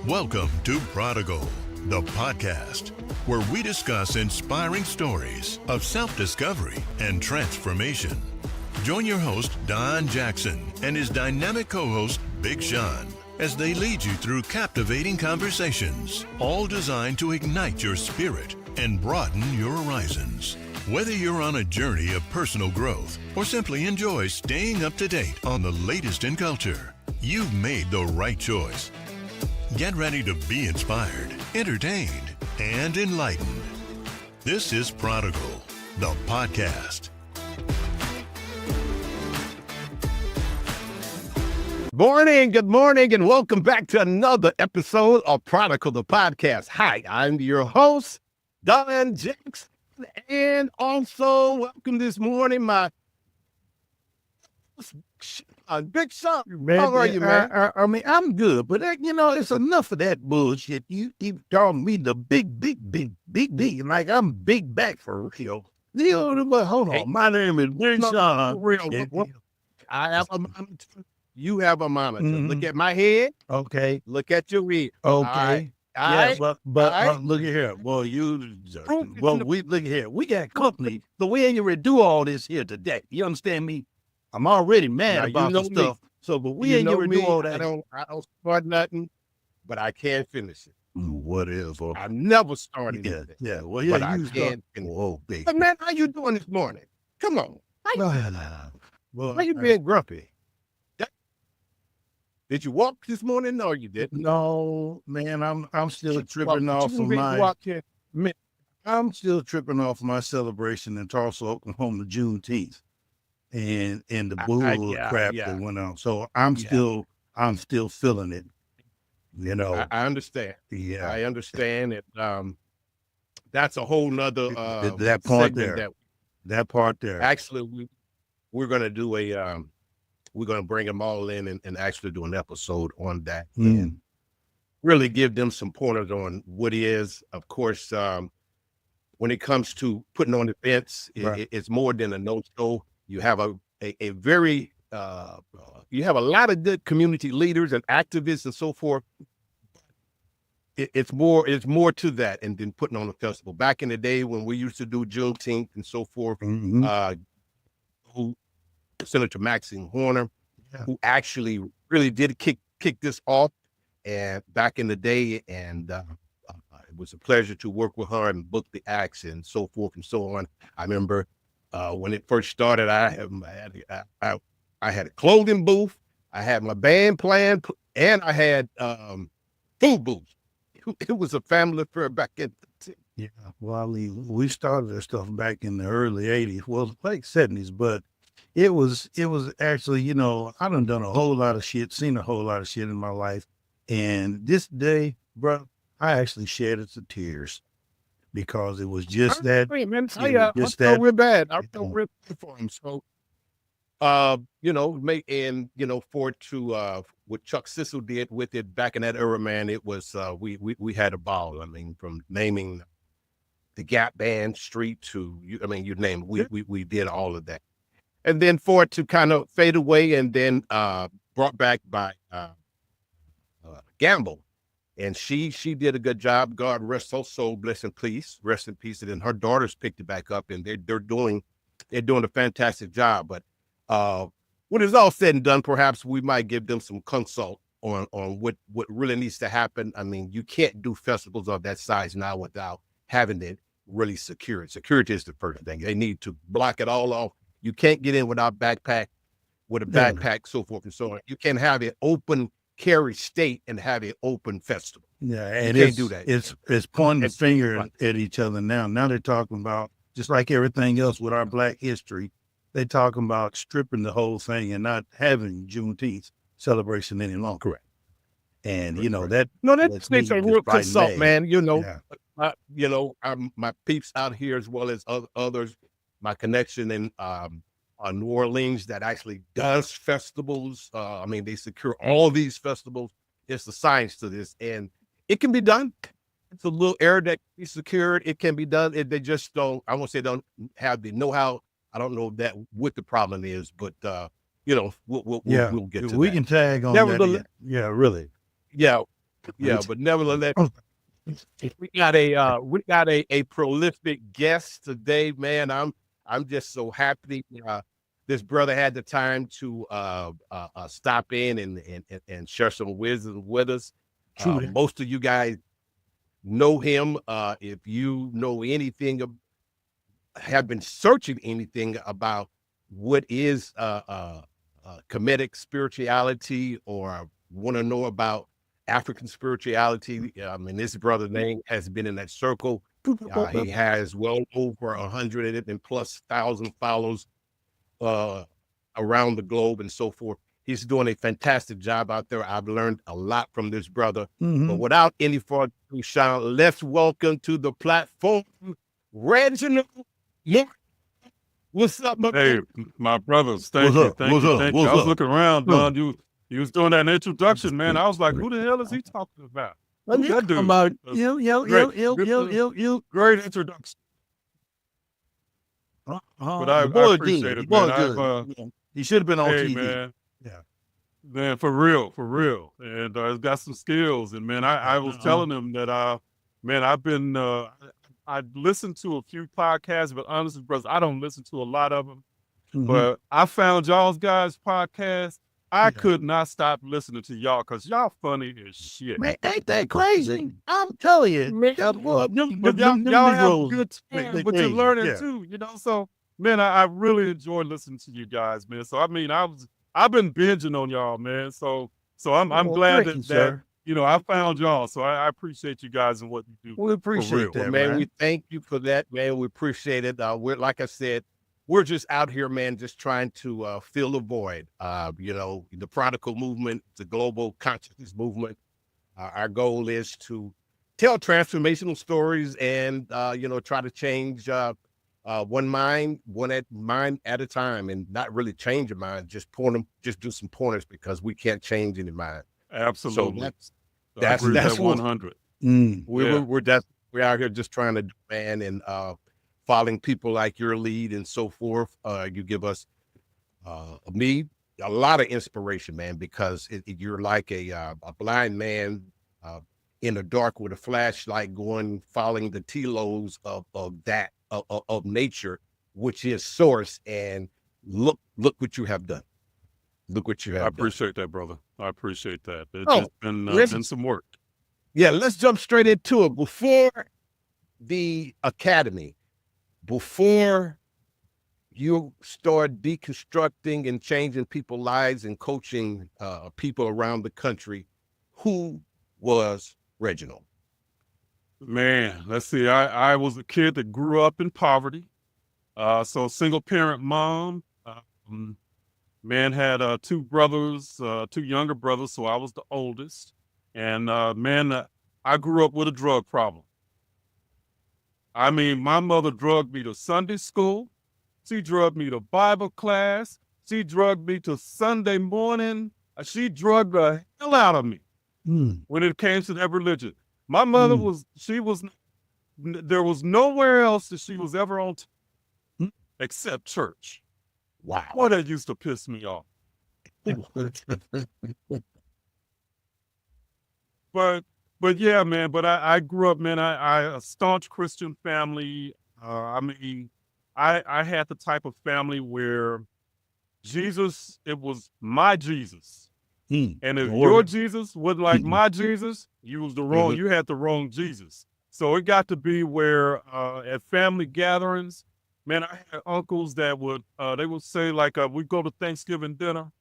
Welcome to Prodigal, the podcast, where we discuss inspiring stories of self-discovery and transformation. Join your host, Don Jackson, and his dynamic co-host, Big Sean, as they lead you through captivating conversations, all designed to ignite your spirit and broaden your horizons. Whether you're on a journey of personal growth or simply enjoy staying up to date on the latest in culture, you've made the right choice. Get ready to be inspired, entertained, and enlightened. This is Prodigal, the podcast. Good morning, and welcome back to another episode of Prodigal, the podcast. Hi, I'm your host, Don Jackson, and also welcome this morning, my Big Sean. How are you, man? I mean, I'm good, but it's enough of that bullshit. You keep calling me the big, like I'm big back for real. But hold on, my name is Big Sean. I have a monitor. You have a monitor. Look at my head. Okay. Look at your ear. Okay. But look at here. Well, look at here. We got company, so we ain't gonna do all this here today. You understand me? I'm already mad about the stuff. So, but we ain't gonna do all that. I don't start nothing, but I can't finish it. Whatever. I never started it. Yeah. Well, yeah, but I you can't start. finish. Whoa, big. But man, how you doing this morning? Come on. Well, Why you being grumpy? Did you walk this morning? No, you didn't. No, man, I'm still tripping off of my celebration in Tulsa, Oklahoma, Juneteenth, and the bull crap that went on. So I'm still feeling it. I understand. Yeah, I understand it. That's a whole nother that part there. That part there. Actually, we're gonna do we're going to bring them all in and actually do an episode on that and really give them some pointers on what is. Of course, when it comes to putting on events, it's more than a no-show. You have a very, you have a lot of good community leaders and activists and so forth. It's more to that and then putting on a festival. Back in the day when we used to do Juneteenth and so forth, Senator Maxine Horner, who actually really did kick this off, and back in the day, and it was a pleasure to work with her and book the acts and so forth and so on. I remember when it first started, I had a clothing booth, I had my band playing, and I had food booths. It was a family affair back in the day. Yeah, well, I mean, we started that stuff back in the early 80s, well, like 70s, but it was actually, I done a whole lot of shit, seen a whole lot of shit in my life. And this day, bro, I actually shed it to tears because it was just that. I felt real bad. I felt real bad for him. So, for it to, what Chuck Sissel did with it back in that era, man, it was, we had a ball. I mean, from naming the Gap Band Street to, you name it, we did all of that. And then for it to kind of fade away and then brought back by Gamble. And she did a good job. God rest her soul, rest in peace. And then her daughters picked it back up, and they're doing a fantastic job. But when it's all said and done, perhaps we might give them some consult on what really needs to happen. I mean, you can't do festivals of that size now without having it really secured. Security is the first thing. They need to block it all off. You can't get in without a backpack, so forth and so on. You can't have an open carry state and have an open festival. Yeah, and you can't do that. It's pointing the finger at each other now. Now they're talking about, just like everything else with our Black history, they're talking about stripping the whole thing and not having Juneteenth celebration any longer. Correct. And that makes a real consult, man. My peeps out here as well as others. My connection in New Orleans that actually does festivals. They secure all these festivals. It's the science to this, and it can be done. It's a little area that can be secured. It can be done. They just don't, I won't say don't have the know-how. I don't know what the problem is, but we'll get to that. We can tag on that. Yeah, really. Yeah. Yeah, but nevertheless, we got a prolific guest today, man. I'm just so happy. This brother had the time to stop in and share some wisdom with us. Most of you guys know him. If you know anything, have been searching anything about what is Kemetic spirituality, or want to know about African spirituality, this brother's name has been in that circle. He has well over 100,000+ followers around the globe and so forth. He's doing a fantastic job out there. I've learned a lot from this brother. But without any further ado, Sean, let's welcome to the platform Reginald Martin. What's up, my Hey, my brothers, thank you. Thank you. I was looking around, Don. You was doing that introduction, man. I was like, who the hell is he talking about? Who's that dude? About you. Great introduction. But I appreciate it, man. He should have been on hey, TV. Man. Yeah. Man, for real. And he's got some skills. And man, I was telling him that I've been I listened to a few podcasts, but honestly, brothers, I don't listen to a lot of them. But I found y'all's guys' podcast. I could not stop listening to y'all because y'all funny as shit. Man, ain't that crazy? I'm telling you. But y'all have good time, but you're learning too, you know? So, man, I really enjoy listening to you guys, man. So, I've been binging on y'all, man. So I'm glad that I found y'all. So I appreciate you guys and what you do. We appreciate that, man. We thank you for that, man. We appreciate it. We're, like I said, we're just out here, man, just trying to fill a void. The Prodigal movement, the global consciousness movement. Our goal is to tell transformational stories and, try to change one mind at a time, and not really change your mind, just do some pointers, because we can't change any mind. Absolutely. So that's 100. We're out here just trying to do, man, and following people like your lead and so forth. You give us me a lot of inspiration, man, because you're like a blind man in the dark with a flashlight, following the telos of nature, which is source. And look what you have done. Look what you have done. I appreciate that, brother. I appreciate that. It's been some work. Yeah, let's jump straight into it. Before the academy, before you start deconstructing and changing people's lives and coaching people around the country, who was Reginald? Man, let's see. I was a kid that grew up in poverty. So single parent mom. Man had two brothers, two younger brothers, so I was the oldest. And I grew up with a drug problem. I mean, my mother drugged me to Sunday school. She drugged me to Bible class. She drugged me to Sunday morning. She drugged the hell out of me when it came to that religion. My mother there was nowhere else that she was ever on except church. Wow. Boy, that used to piss me off. But yeah, man, but I grew up, man, I a staunch Christian family. I had the type of family where Jesus, it was my Jesus. And if your Jesus wasn't like my Jesus, you had the wrong Jesus. So it got to be where at family gatherings, man, I had uncles that they would say, like, we go to Thanksgiving dinner,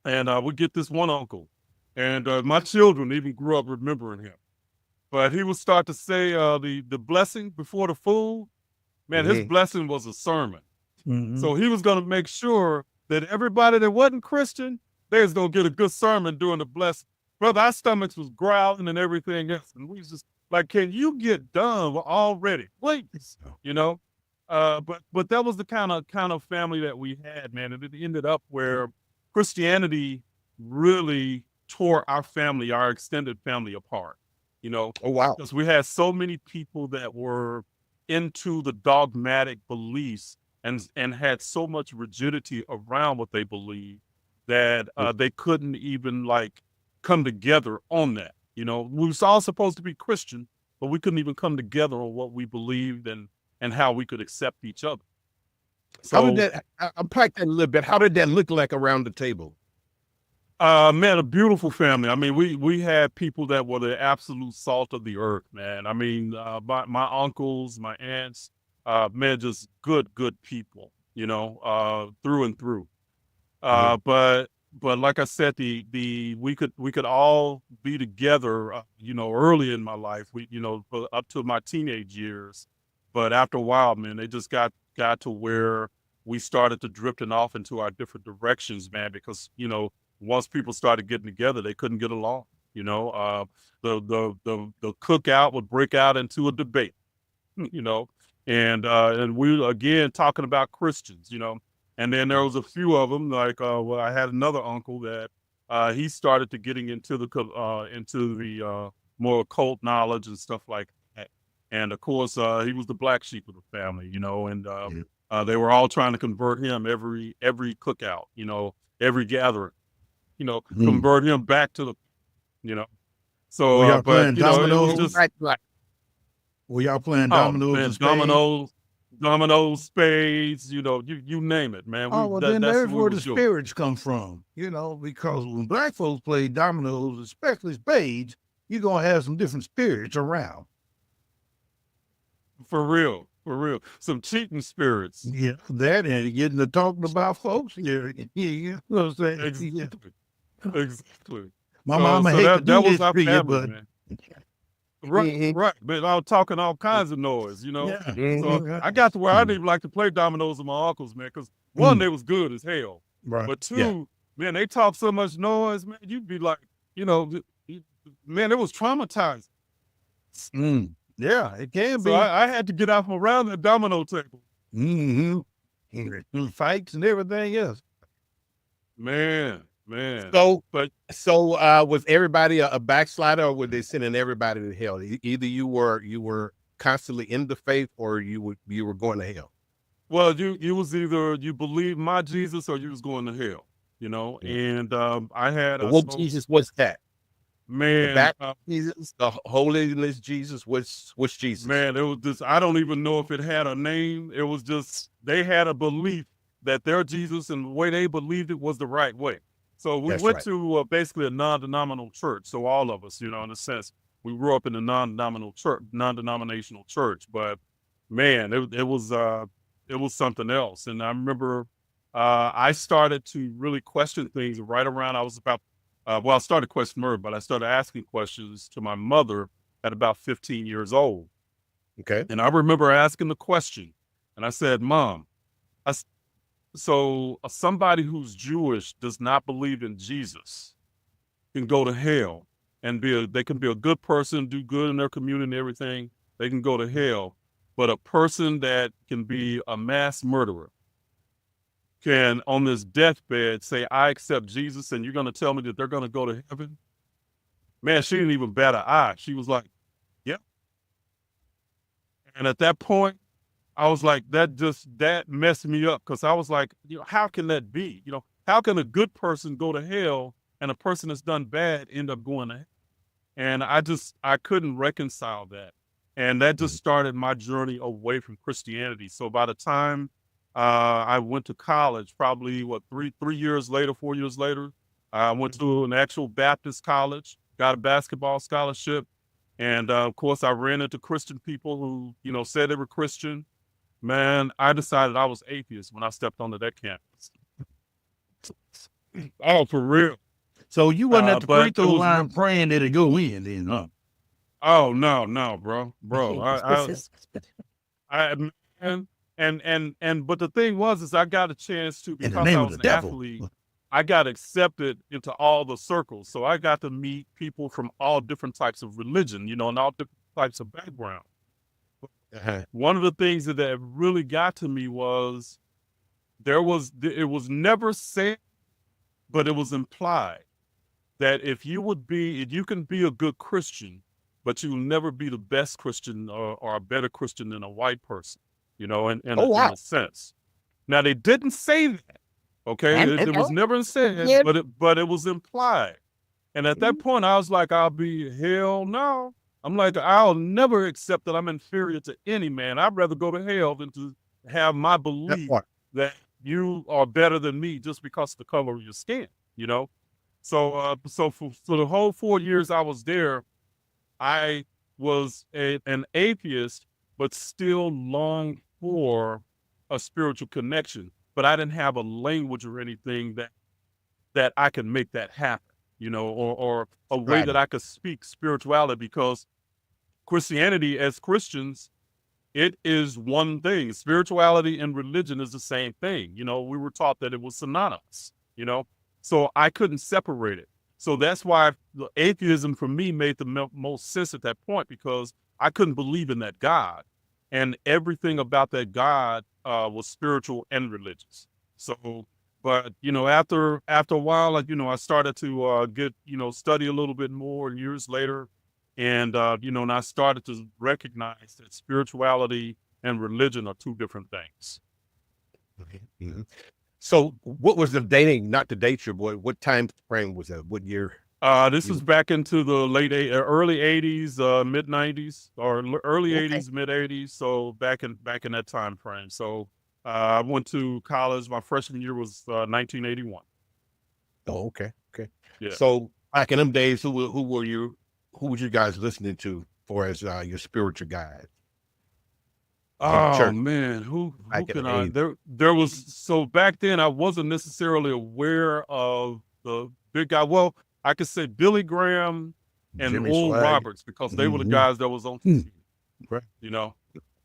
and we get this one uncle. And my children even grew up remembering him. But he would start to say the blessing before the food. Man, his blessing was a sermon. So he was going to make sure that everybody that wasn't Christian, they was going to get a good sermon during the blessing. Brother, our stomachs was growling and everything else. And we was just like, can you get done already? Please, But that was the kind of family that we had, man. And it ended up where Christianity really tore our extended family apart, Oh, wow. because we had so many people that were into the dogmatic beliefs and had so much rigidity around what they believed that they couldn't even come together on that. You know, we was all supposed to be Christian, but we couldn't even come together on what we believed and how we could accept each other. So, how did that? Unpack that a little bit. How did that look like around the table? man, a beautiful family. I mean, we had people that were the absolute salt of the earth, man. I mean, my uncles, my aunts, man, just good people, you know, through and through. But like I said, we could all be together, you know, early in my life, up to my teenage years. But after a while, man, they just got to where we started to drifting off into our different directions, man, because, you know, once people started getting together, they couldn't get along. You know, the cookout would break out into a debate, you know, and we again talking about Christians, you know, and then there was a few of them like, well, I had another uncle that he started to getting into the more occult knowledge and stuff like that. And of course, he was the black sheep of the family, you know, and they were all trying to convert him every cookout, you know, every gathering, you know, convert him back to the, you know. So, Were y'all playing but you know, it dominoes? was just Right. Were y'all playing oh dominoes? man, and spades? dominoes, spades, you know, you name it, man. Oh, well, then That's there's what we where the was doing. spirits come from, you know, because when black folks play dominoes, especially spades, you're going to have some different spirits around. For real. Some cheating spirits. Yeah, that and getting to talking about folks. Yeah, you know what I'm saying? Yeah. Exactly. My mama so hate to that do was this our to you, family, but man. Right. But I was talking all kinds of noise, you know. yeah. So I got to where I didn't even like to play dominoes with my uncles, man, because one, they was good as hell. Right. But two, Yeah. man, they talk so much noise, man, you'd be like, you know, man, it was traumatizing. Yeah, it can So be. I had to get out from around that domino table. Fights and everything else. Man. So was everybody a backslider, or were they sending everybody to hell? Either you were constantly in the faith, or you were going to hell. Well, you was either you believed my Jesus or you was going to hell, you know. And I had What Jesus was that? The man, back Jesus, the holiness Jesus. What's Jesus? man, it was just I don't even know if it had a name. It was just they had a belief that their Jesus and the way they believed it was the right way. So we That's went right. to basically a non-denominational church. So all of us, you know, in a sense, we grew up in a non-denominational church. But man, it was something else. And I remember I started to really question things right around I was about. I started questioning her, but I started asking questions to my mother at about 15 years old. Okay. And I remember asking the question, and I said, "Mom, so somebody who's Jewish does not believe in Jesus can go to hell and they can be a good person, do good in their community and everything. They can go to hell, but a person that can be a mass murderer can, on this deathbed, say, I accept Jesus, and you're going to tell me that they're going to go to heaven?" Man, she didn't even bat an eye. She was like, yep. And at that point, I was like, that messed me up, because I was like, you know, how can that be? You know, how can a good person go to hell and a person that's done bad end up going to hell? And I couldn't reconcile that. And that just started my journey away from Christianity. So by the time I went to college, probably 3 years later, 4 years later, I went to an actual Baptist college, got a basketball scholarship. And of course, I ran into Christian people who, you know, said they were Christian. Man, I decided I was atheist when I stepped onto that campus. Oh, for real. So you wasn't at the free but throw it was line praying that it go in then, huh? Oh no, bro. But the thing was I got a chance to, In the because name I of was the an devil. athlete, I got accepted into all the circles. So I got to meet people from all different types of religion, you know, and all different types of background. One of the things that really got to me was it was never said, but it was implied that if you can be a good Christian, but you'll never be the best Christian or a better Christian than a white person, you know, in a sense. Now, they didn't say that, okay? It was never said, but it was implied. And at that point, I was like, I'll be, hell no. I'm like, I'll never accept that I'm inferior to any man. I'd rather go to hell than to have my belief that you are better than me just because of the color of your skin, you know? So, so for the whole 4 years I was there, I was an atheist, but still longed for a spiritual connection. But I didn't have a language or anything that I could make that happen, you know, or a way that I could speak spirituality, because Christianity, as Christians, it is one thing. Spirituality and religion is the same thing. You know, we were taught that it was synonymous, you know, so I couldn't separate it. So that's why the atheism for me made the most sense at that point, because I couldn't believe in that God, and everything about that God was spiritual and religious. So, but, you know, after a while, like, you know, I started to get, you know, study a little bit more years later. And, you know, and I started to recognize that spirituality and religion are two different things. Okay. Mm-hmm. So what was the dating, not to date your boy, what time frame was that? What year? This was back into the early 80s, mid 90s, or early 80s, mid 80s. So back in that time frame. So I went to college. My freshman year was 1981. Oh, okay. Okay. Yeah. So back in them days, who was you guys listening to for as your spiritual guide? Oh man, who can I? There was, so back then I wasn't necessarily aware of the big guy. Well, I could say Billy Graham and Jimmy Oral Swag. Roberts, because they were the guys that was on TV. Right. You know,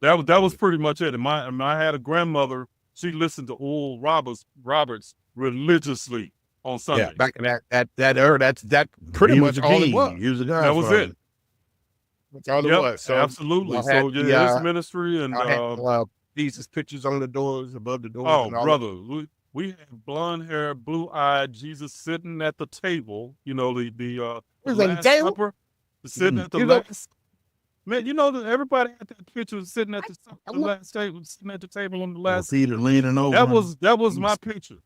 that was pretty much it. And I had a grandmother. She listened to Oral Roberts religiously on Sunday. Yeah, back in that era, that pretty much all it was. He was the guy. That was it. That's all it Yep, was. So absolutely. So yeah, his ministry and Jesus pictures on the doors, above the doors. oh, and all brother, we had blonde hair, blue eyed Jesus sitting at the table. You know, the Last Supper, sitting at the last. Man, you know that everybody had that picture sitting at the last table, sitting at the table on the last. Peter leaning over. That was my picture.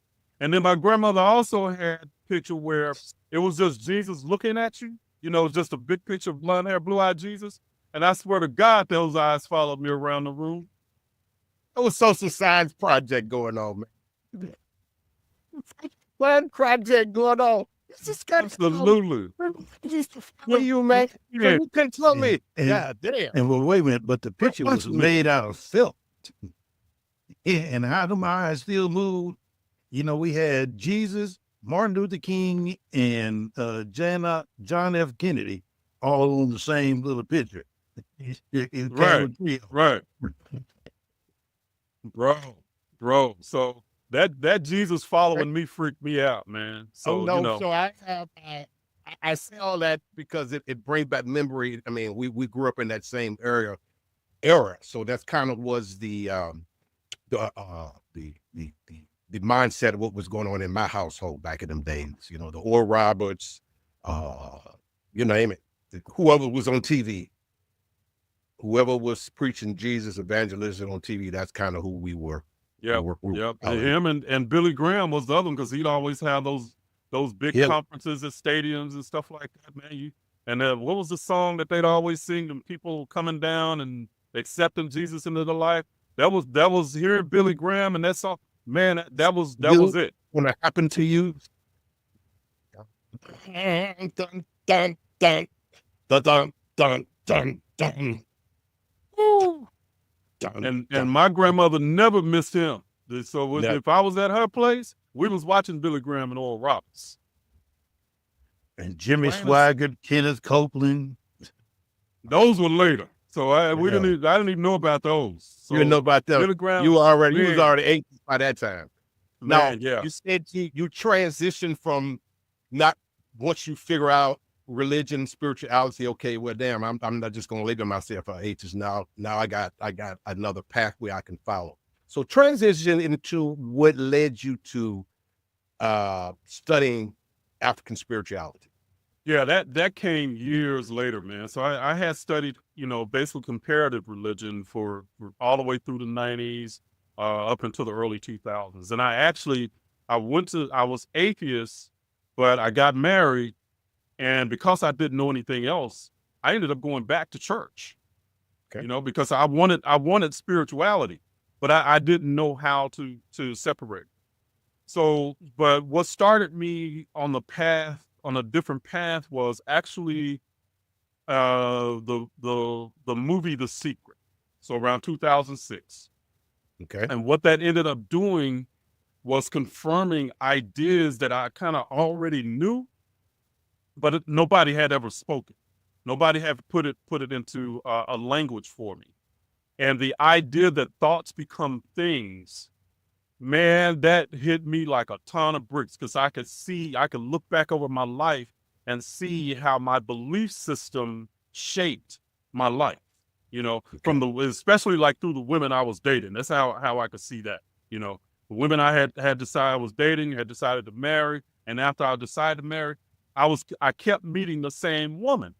And then my grandmother also had a picture where it was just Jesus looking at you. You know, just a big picture of blonde hair, blue-eyed Jesus. And I swear to God, those eyes followed me around the room. It was social science project going on, man. One project going on. Absolutely. What you, man? Yeah. You couldn't tell me. God damn. And well, wait a minute, but the picture was made out of felt. Yeah, and how them eyes still moved. You know, we had Jesus, Martin Luther King, and John F. Kennedy all on the same little picture. Right. Bro. So that Jesus following me freaked me out, man. So, no, you know. So I say all that because it brings back memory. I mean, we grew up in that same era. So that's kind of was the mindset of what was going on in my household back in them days. You know, the Oral Roberts, you name it, whoever was on TV, whoever was preaching Jesus evangelism on TV, that's kind of who we were. Yeah. Him and Billy Graham was the other one, because he'd always have those big conferences at stadiums and stuff like that, man. And what was the song that they'd always sing? And people coming down and accepting Jesus into their life. That was hearing Billy Graham, and that song. Man, that was it. When it happened to you, dun dun dun dun dun dun dun dun. And my grandmother never missed him. So if I was at her place, we was watching Billy Graham and Oral Roberts. And Jimmy Swaggart, Kenneth Copeland. Those were later. So I didn't even know about those. So you didn't know about them. Billy Graham, you was already 8 by that time. Man, now, you said you transitioned from not, once you figure out religion, spirituality, okay, well, damn, I'm not just going to label myself an atheist. Now I got another pathway I can follow. So transition into what led you to studying African spirituality. Yeah, that came years later, man. So I had studied, you know, basically comparative religion for all the way through the 90s, up until the early 2000s. And I was atheist, but I got married And because I didn't know anything else, I ended up going back to church, Okay. you know, because I wanted spirituality, but I didn't know how to separate. So, but what started me on a different path, was actually the movie The Secret. So around 2006. Okay. And what that ended up doing was confirming ideas that I kind of already knew, but nobody had ever spoken. Nobody had put it into a language for me. And the idea that thoughts become things, man, that hit me like a ton of bricks, because I could look back over my life and see how my belief system shaped my life, you know, especially like through the women I was dating. That's how I could see that, you know, the women I had decided I was dating, had decided to marry. And after I decided to marry, I kept meeting the same woman.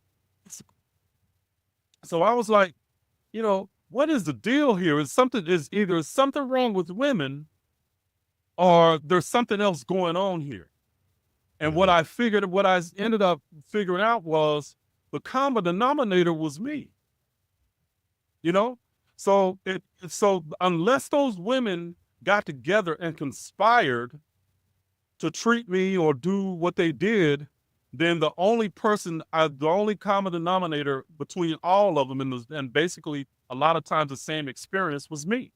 So I was like, you know, what is the deal here? Is either something wrong with women, or there's something else going on here. And what I ended up figuring out was the common denominator was me. You know? So unless those women got together and conspired to treat me or do what they did, then the only common denominator between all of them, and basically a lot of times the same experience, was me.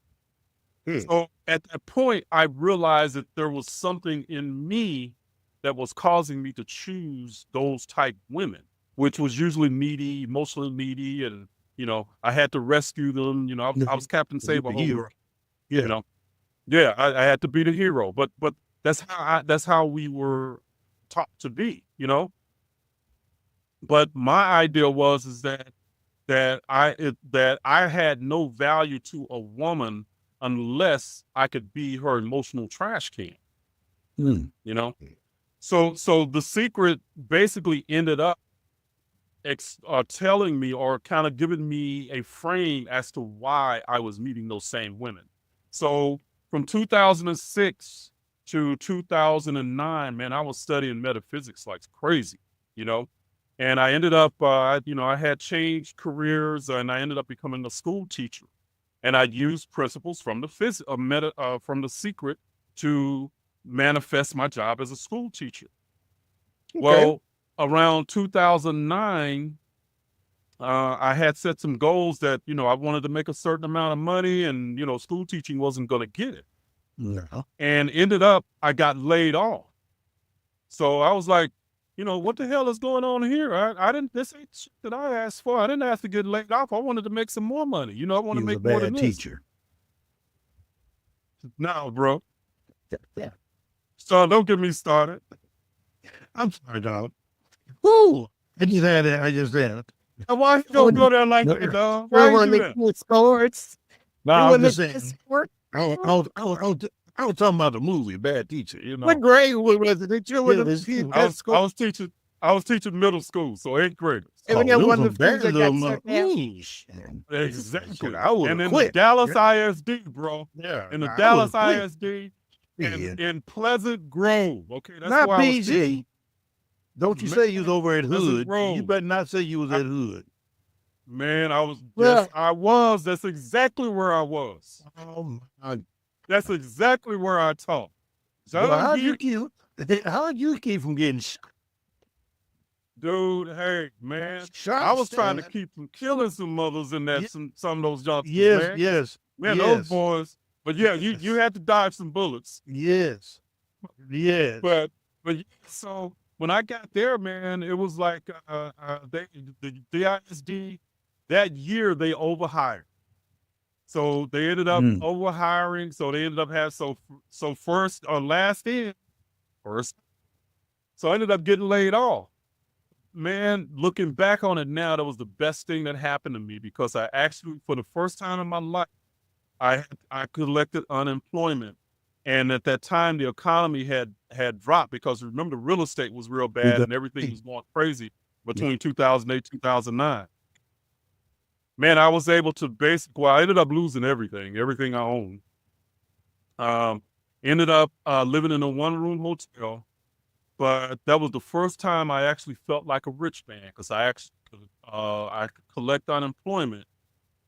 So at that point, I realized that there was something in me that was causing me to choose those type women, which was usually needy, emotionally needy, and, you know, I had to rescue them. You know, I was Captain Save-A-Hole. Yeah. You know, yeah, I had to be the hero, but that's how we were taught to be, you know. But my idea was that I had no value to a woman unless I could be her emotional trash can, you know. So The Secret basically ended up telling me, or kind of giving me a frame as to why I was meeting those same women. So from 2006 to 2009, man, I was studying metaphysics like crazy, you know. And I ended up, you know, I had changed careers, and I ended up becoming a school teacher. And I used principles from from The Secret to manifest my job as a school teacher. Okay. Well, around 2009, I had set some goals that, you know, I wanted to make a certain amount of money, and, you know, school teaching wasn't going to get it. No. And ended up, I got laid off. So I was like, you know, what the hell is going on here? This ain't shit that I asked for. I didn't ask to get laid off. I wanted to make some more money. You know, I want to make more than this. Teacher. No, bro. Yeah. So don't get me started. I'm sorry, dog. Woo! I just had it. Why you gonna go there like that, dog? Why you do that? Sports. No, I'm just saying. I was talking about the movie, Bad Teacher. You know, What grade was it? Did you I was teaching middle school, so 8th graders. And we got one of the bad schools that got little shut down. Exactly. I would And in quit. the Dallas ISD, bro. Yeah, In the I Dallas would've quit. ISD, Yeah. in Pleasant Grove. Okay, that's Not where I was teaching. PG. Don't you say you was over at Pleasant Hood. Grove. You better not say you was at Hood. Man, I was. Well- Yes, I was. That's exactly where I was. Oh my! That's exactly where I taught. So Well, how'd you keep from getting dude, hey, man. shot? I was trying to keep from killing some mothers in that, some of those youngsters, Yes, man. yes, Man, yes. those boys. But yeah, you had to dodge some bullets. yes, yes. But so when I got there, man, it was like the ISD that year they overhired. So they ended up overhiring. So they ended up having so first or last in first. So I ended up getting laid off. Man, looking back on it now, that was the best thing that happened to me, because I actually, for the first time in my life, I collected unemployment. And at that time, the economy had dropped, because remember, real estate was real bad and everything was going crazy between 2008, 2009. Man, I was able to I ended up losing everything I owned. Ended up living in a one-room hotel. but that was the first time I actually felt like a rich man, because I could collect unemployment,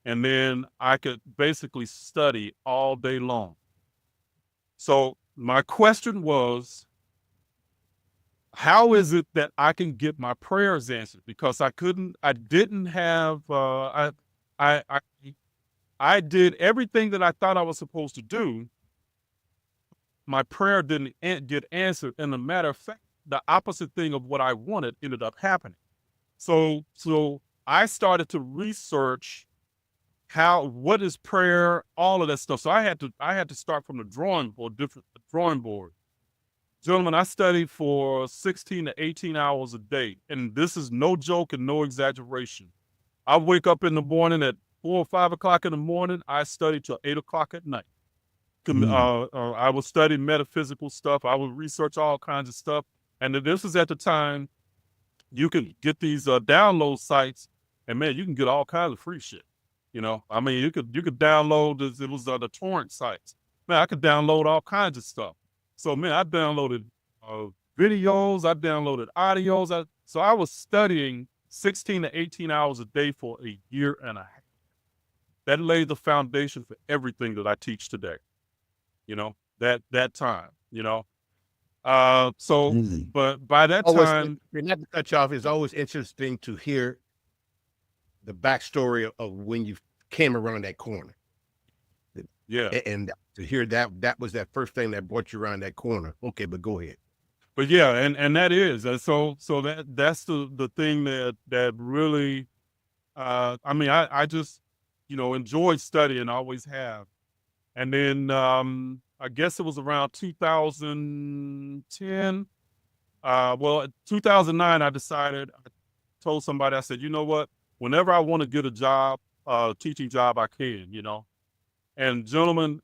and then I could basically study all day long. So my question was, how is it that I can get my prayers answered? Because I didn't have, I did everything that I thought I was supposed to do. My prayer didn't get answered. And a matter of fact, the opposite thing of what I wanted ended up happening. So I started to research what is prayer, all of that stuff. So I had to start from the drawing board. Gentlemen, I studied for 16 to 18 hours a day. And this is no joke and no exaggeration. I wake up in the morning at 4 or 5 o'clock in the morning. I study till 8 o'clock at night. I would study metaphysical stuff. I would research all kinds of stuff. And this was at the time you could get these download sites, and man, you can get all kinds of free shit. I mean, you could download it was the torrent sites. Man, I could download all kinds of stuff. So man, I downloaded videos, I downloaded audios. So I was studying 16 to 18 hours a day for a year and a half. That laid the foundation for everything that I teach today. That time, but by that time, not to cut you off, it's always interesting to hear the backstory of when you came around that corner. Yeah. And to hear that was that first thing that brought you around that corner. Okay, but go ahead. But yeah, and that is, so that's the thing that really, I mean, I just, enjoyed studying, always have. And then, I guess it was around 2010. 2009, I told somebody, I said, you know what? Whenever I want to get a job, teaching job, I can, And gentlemen,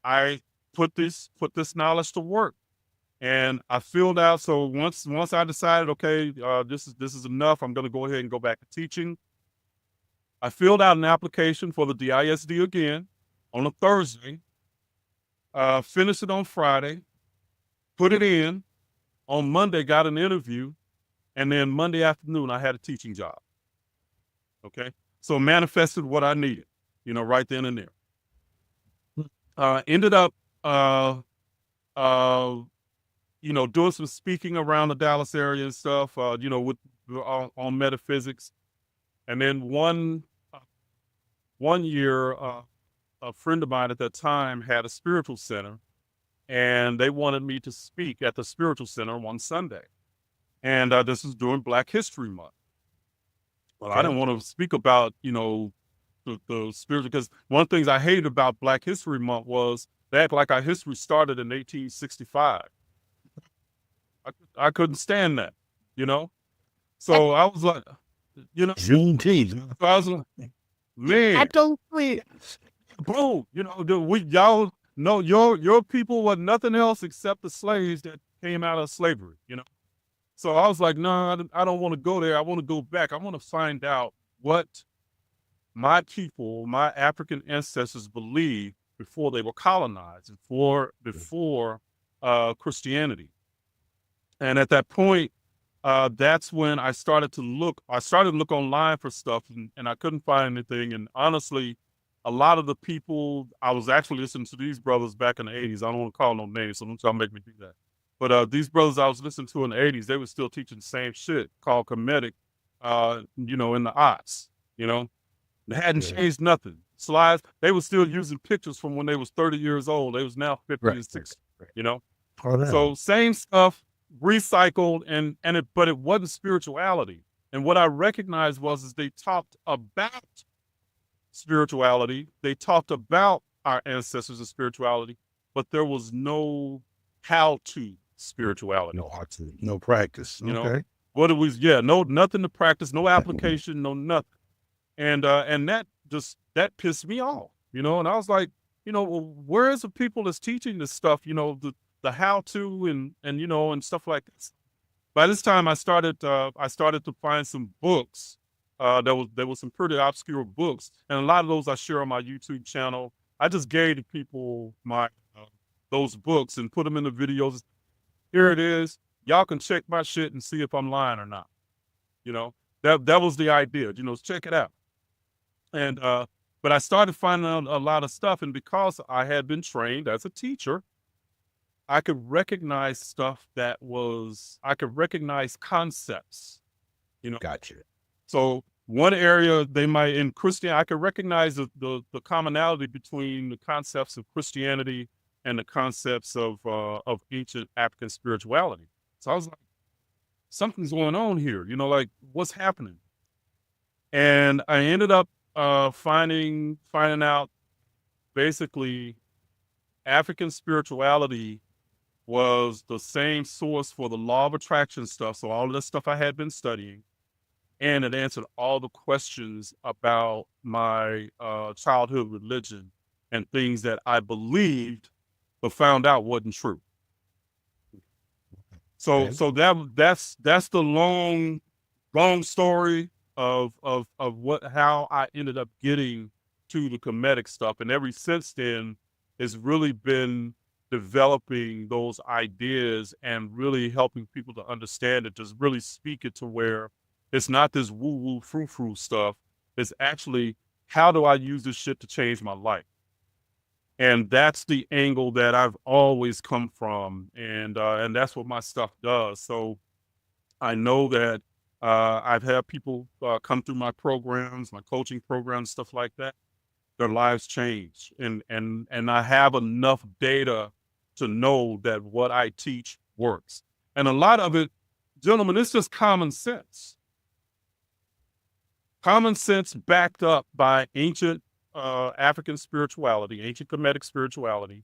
I put this knowledge to work, and I filled out. So once I decided, okay, this is enough, I'm going to go ahead and go back to teaching. I filled out an application for the DISD again on a Thursday. Finished it on Friday, put it in. On Monday, got an interview, and then Monday afternoon, I had a teaching job. Okay, so manifested what I needed, right then and there. Ended up, doing some speaking around the Dallas area and stuff, on metaphysics. And then one year, a friend of mine at that time had a spiritual center, and they wanted me to speak at the spiritual center one Sunday. And this was during Black History Month. Well, I didn't want to speak about, the spiritual, because one of the things I hated about Black History Month was they act like our history started in 1865. I couldn't stand that, So I was like, Juneteenth. So I was like, man, I don't see. bro, y'all know your people were nothing else except the slaves that came out of slavery, So I was like, no, I don't want to go there. I want to go back. I want to find out what my people, my African ancestors believed before they were colonized, before Christianity. And at that point, that's when I started to look. I started to look online for stuff, and I couldn't find anything. And honestly, a lot of the people, I was actually listening to these brothers back in the 80s. I don't want to call no names, so don't try to make me do that. But these brothers I was listening to in the 80s, they were still teaching the same shit called comedic, in the aughts, They hadn't changed nothing. Slides, they were still using pictures from when they was 30 years old. They was now 50 and 60, So same stuff, recycled, but it wasn't spirituality. And what I recognized was they talked about spirituality. They talked about our ancestors and spirituality, but there was no how-to spirituality. No how-to, no practice. Okay. What it was, nothing to practice, no application, no nothing. And that pissed me off, and I was like, where is the people that's teaching this stuff, the how-to and stuff like this. By this time I started to find some books. There was some pretty obscure books, and a lot of those I share on my YouTube channel. I just gave the people my those books and put them in the videos. Here it is. y'all can check my shit and see if I'm lying or not. You know, that was the idea, you know, check it out. And, but I started finding out a lot of stuff. And because I had been trained as a teacher, I could recognize stuff I could recognize concepts, you know. Gotcha. So one area in Christianity, I could recognize the commonality between the concepts of Christianity and the concepts of ancient African spirituality. So I was like, something's going on here, you know, like what's happening? And I ended up finding out basically African spirituality was the same source for the law of attraction stuff. So all of the stuff I had been studying, and it answered all the questions about my childhood religion and things that I believed but found out wasn't true. So that's the long story of how I ended up getting to the Kemetic stuff. And ever since then, it's really been developing those ideas and really helping people to understand it, just really speak it to where it's not this woo-woo frou-frou stuff. It's actually, how do I use this shit to change my life? And that's the angle that I've always come from. And that's what my stuff does. So I know that I've had people come through my programs, my coaching programs, stuff like that. Their lives change. And I have enough data to know that what I teach works. And a lot of it, gentlemen, it's just common sense. Common sense backed up by ancient African spirituality, ancient Kemetic spirituality,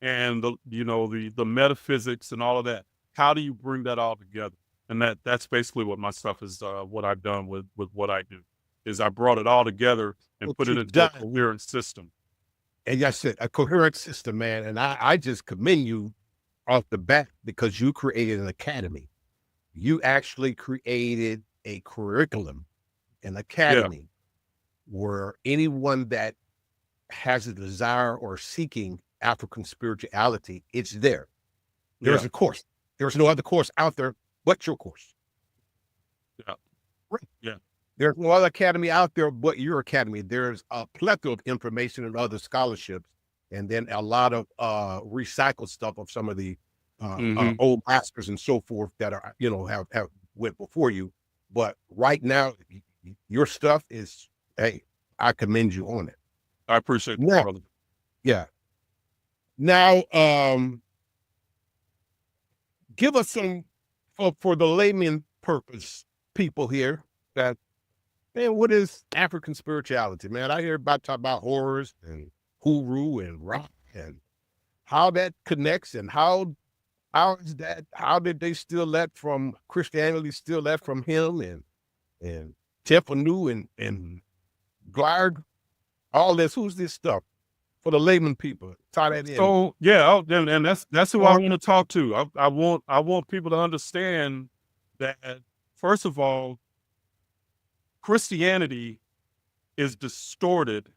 and the metaphysics and all of that. How do you bring that all together? And that's basically what my stuff is. What I've done with what I do is I brought it all together and put it into a coherent system. And I said a coherent system, man. And I just commend you off the bat because you created an academy. You actually created a curriculum, an academy, where anyone that has a desire or seeking African spirituality, it's there. There's a course. There's no other course out there but your course. Yeah. Right. Yeah. There's no other academy out there but your academy. There's a plethora of information and other scholarships, and then a lot of recycled stuff of some of the old masters and so forth that are, have went before you. But right now, your stuff is, hey, I commend you on it. I appreciate that, brother. Yeah. Now, give us some, for the layman purpose people here, that, man, what is African spirituality, man? I hear talk about horrors and hooroo and rock and how that connects and how is that, how did they steal that from Christianity, steal that from him and Tefanu and Glard, all this, who's this stuff? For the layman people, tie that in. So and that's who I want to talk to. I want people to understand that, first of all, Christianity is distorted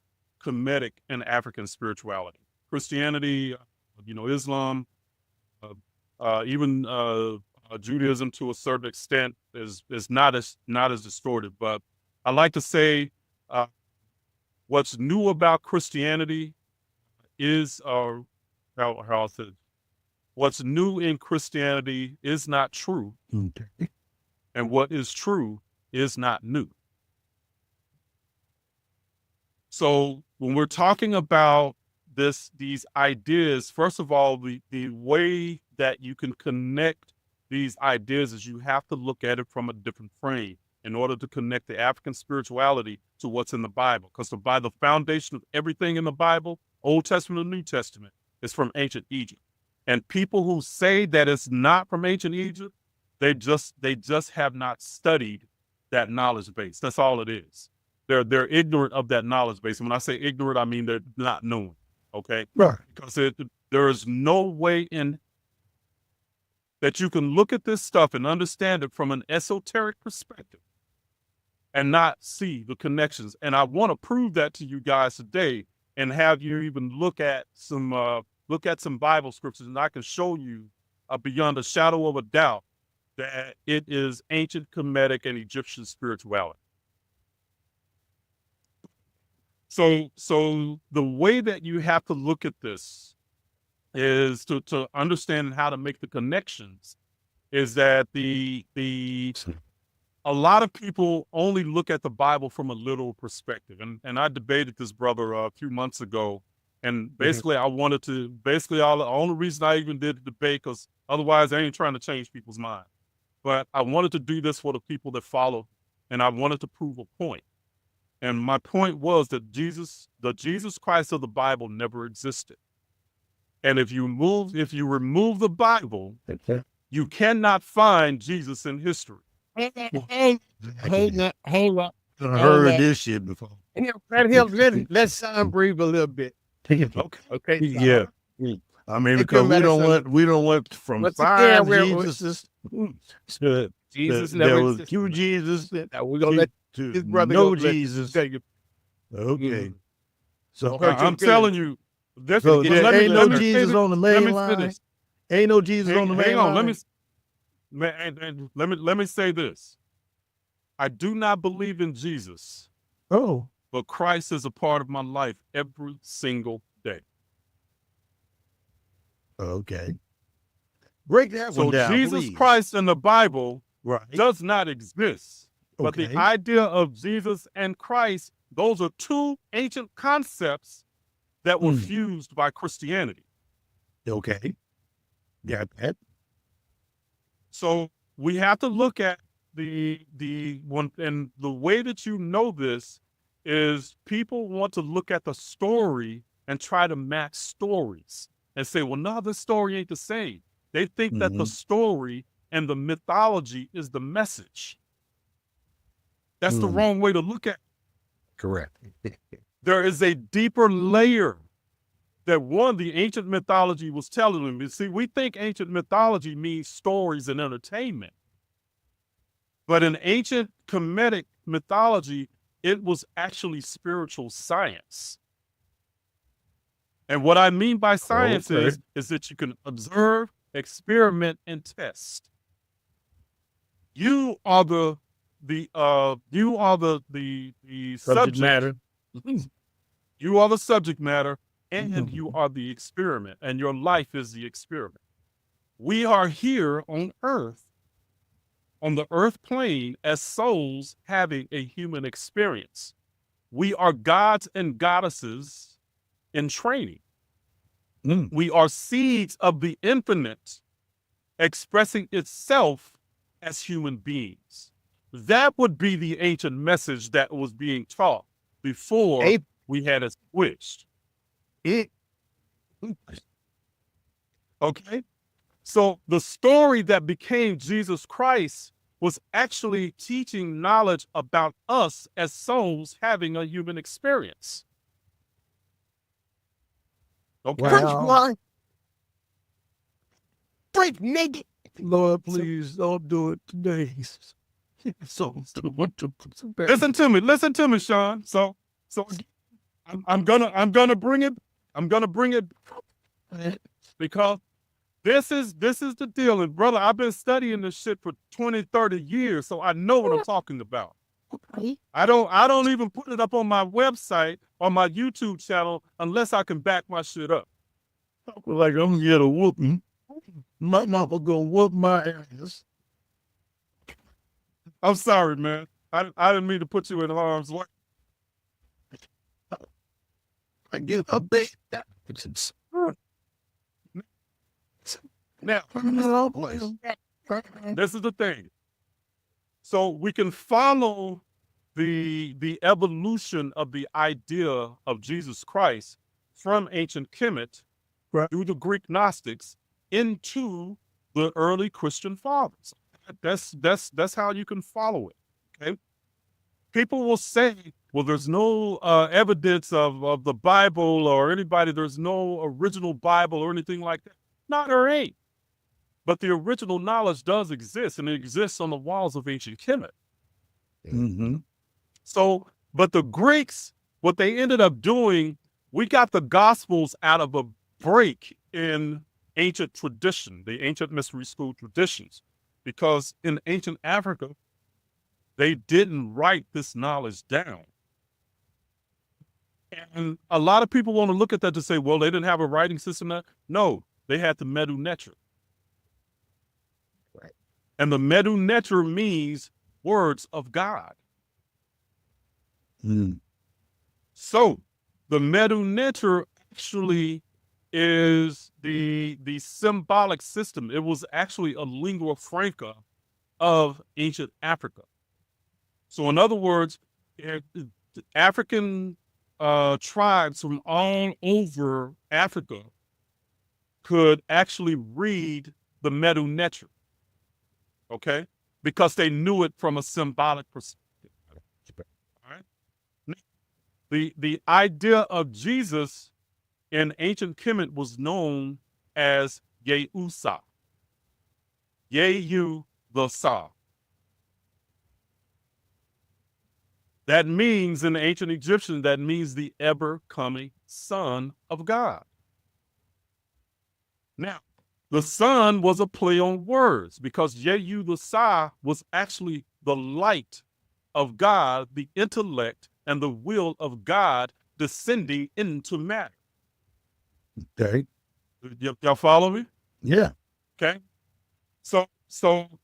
Kemetic and African spirituality. Christianity, Islam, even Judaism to a certain extent is not as distorted. But I like to say what's new about Christianity is what's new in Christianity is not true, and what is true is not new. So when we're talking about these ideas, first of all, the way that you can connect these ideas is you have to look at it from a different frame in order to connect the African spirituality to what's in the Bible. Because by the foundation of everything in the Bible, Old Testament and New Testament, is from ancient Egypt. And people who say that it's not from ancient Egypt, they just have not studied that knowledge base. That's all it is. They're ignorant of that knowledge base. And when I say ignorant, I mean they're not knowing. Okay? Right. Because there is no way in that you can look at this stuff and understand it from an esoteric perspective and not see the connections. And I want to prove that to you guys today and have you even look at some Bible scriptures, and I can show you beyond a shadow of a doubt that it is ancient Kemetic and Egyptian spirituality. So the way that you have to look at this is to understand how to make the connections is that a lot of people only look at the Bible from a literal perspective. And I debated this brother a few months ago. And basically the only reason I even did the debate, because otherwise I ain't trying to change people's mind. But I wanted to do this for the people that follow, and I wanted to prove a point. And my point was that the Jesus Christ of the Bible never existed. And if you remove the Bible, you cannot find Jesus in history. Hold on. I heard this shit before. Let Sean breathe a little bit. Okay. Yeah. I mean, because we don't want from Once five again, Jesuses to Jesus there never was existed. two Jesus Now we're gonna let to his brother no go. Jesus. Tell you. Okay. So I'm telling you, this so is, there ain't no Jesus finish. on the Let main me line. finish. Ain't no Jesus on the main Hang on, line. let me say this. I do not believe in Jesus, Oh, but Christ is a part of my life every single day. okay. Break that So one down, Jesus please. Christ in the Bible Right. does not exist. But the Okay. idea of Jesus and Christ, those are two ancient concepts that were fused by Christianity. Okay. Got that. So we have to look at the one, and the way that you know this is people want to look at the story and try to match stories and say, well, no, this story ain't the same. They think that the story and the mythology is the message. That's the wrong way to look at it. Correct. There is a deeper layer that the ancient mythology was telling them. You see, we think ancient mythology means stories and entertainment. But in ancient Kemetic mythology, it was actually spiritual science. And what I mean by science is that you can observe, experiment, and test. You are the subject matter. You are the subject matter, and you are the experiment, and your life is the experiment. We are here on Earth, on the Earth plane, as souls having a human experience. We are gods and goddesses in training. We are seeds of the infinite expressing itself as human beings. That would be the ancient message that was being taught before we had it switched. Okay? So the story that became Jesus Christ was actually teaching knowledge about us as souls having a human experience. Okay? Wow. Break naked. Lord, please don't do it today. So Listen to me, Sean. So I'm gonna bring it because this is the deal. And brother, I've been studying this shit for 20, 30 years, so I know what I'm talking about. I don't even put it up on my website or my YouTube channel unless I can back my shit up. like I'm gonna get a whooping. My mama gonna whoop my ass. I'm sorry, man. I didn't mean to put you in harm's way. I get a big Now, this is the thing. So we can follow the evolution of the idea of Jesus Christ from ancient Kemet through the Greek Gnostics into the early Christian fathers. That's how you can follow it. Okay. People will say, well, there's no evidence of the Bible or anybody, there's no original Bible or anything like that. No, there ain't. But the original knowledge does exist, and it exists on the walls of ancient Kemet. So, but the Greeks, what they ended up doing, we got the Gospels out of a break in ancient tradition, the ancient mystery school traditions, because in ancient Africa, they didn't write this knowledge down. And a lot of people want to look at that to say, well, they didn't have a writing system. No, they had the Medu Neter. Right. And the Medu Neter means words of God. Mm. So the Medu Neter actually is the symbolic system. It was actually a lingua franca of ancient Africa. So in other words, African tribes from all over Africa could actually read the Medu Neter, okay? Because they knew it from a symbolic perspective. All right? The idea of Jesus in ancient Kemet was known as Yeusa. Yehu the Sa. That means, in the ancient Egyptian, that means the ever-coming Son of God. Now, the Son was a play on words because Yehu the Sa was actually the light of God, the intellect and the will of God descending into matter. Okay. Y'all follow me? Yeah. Okay. So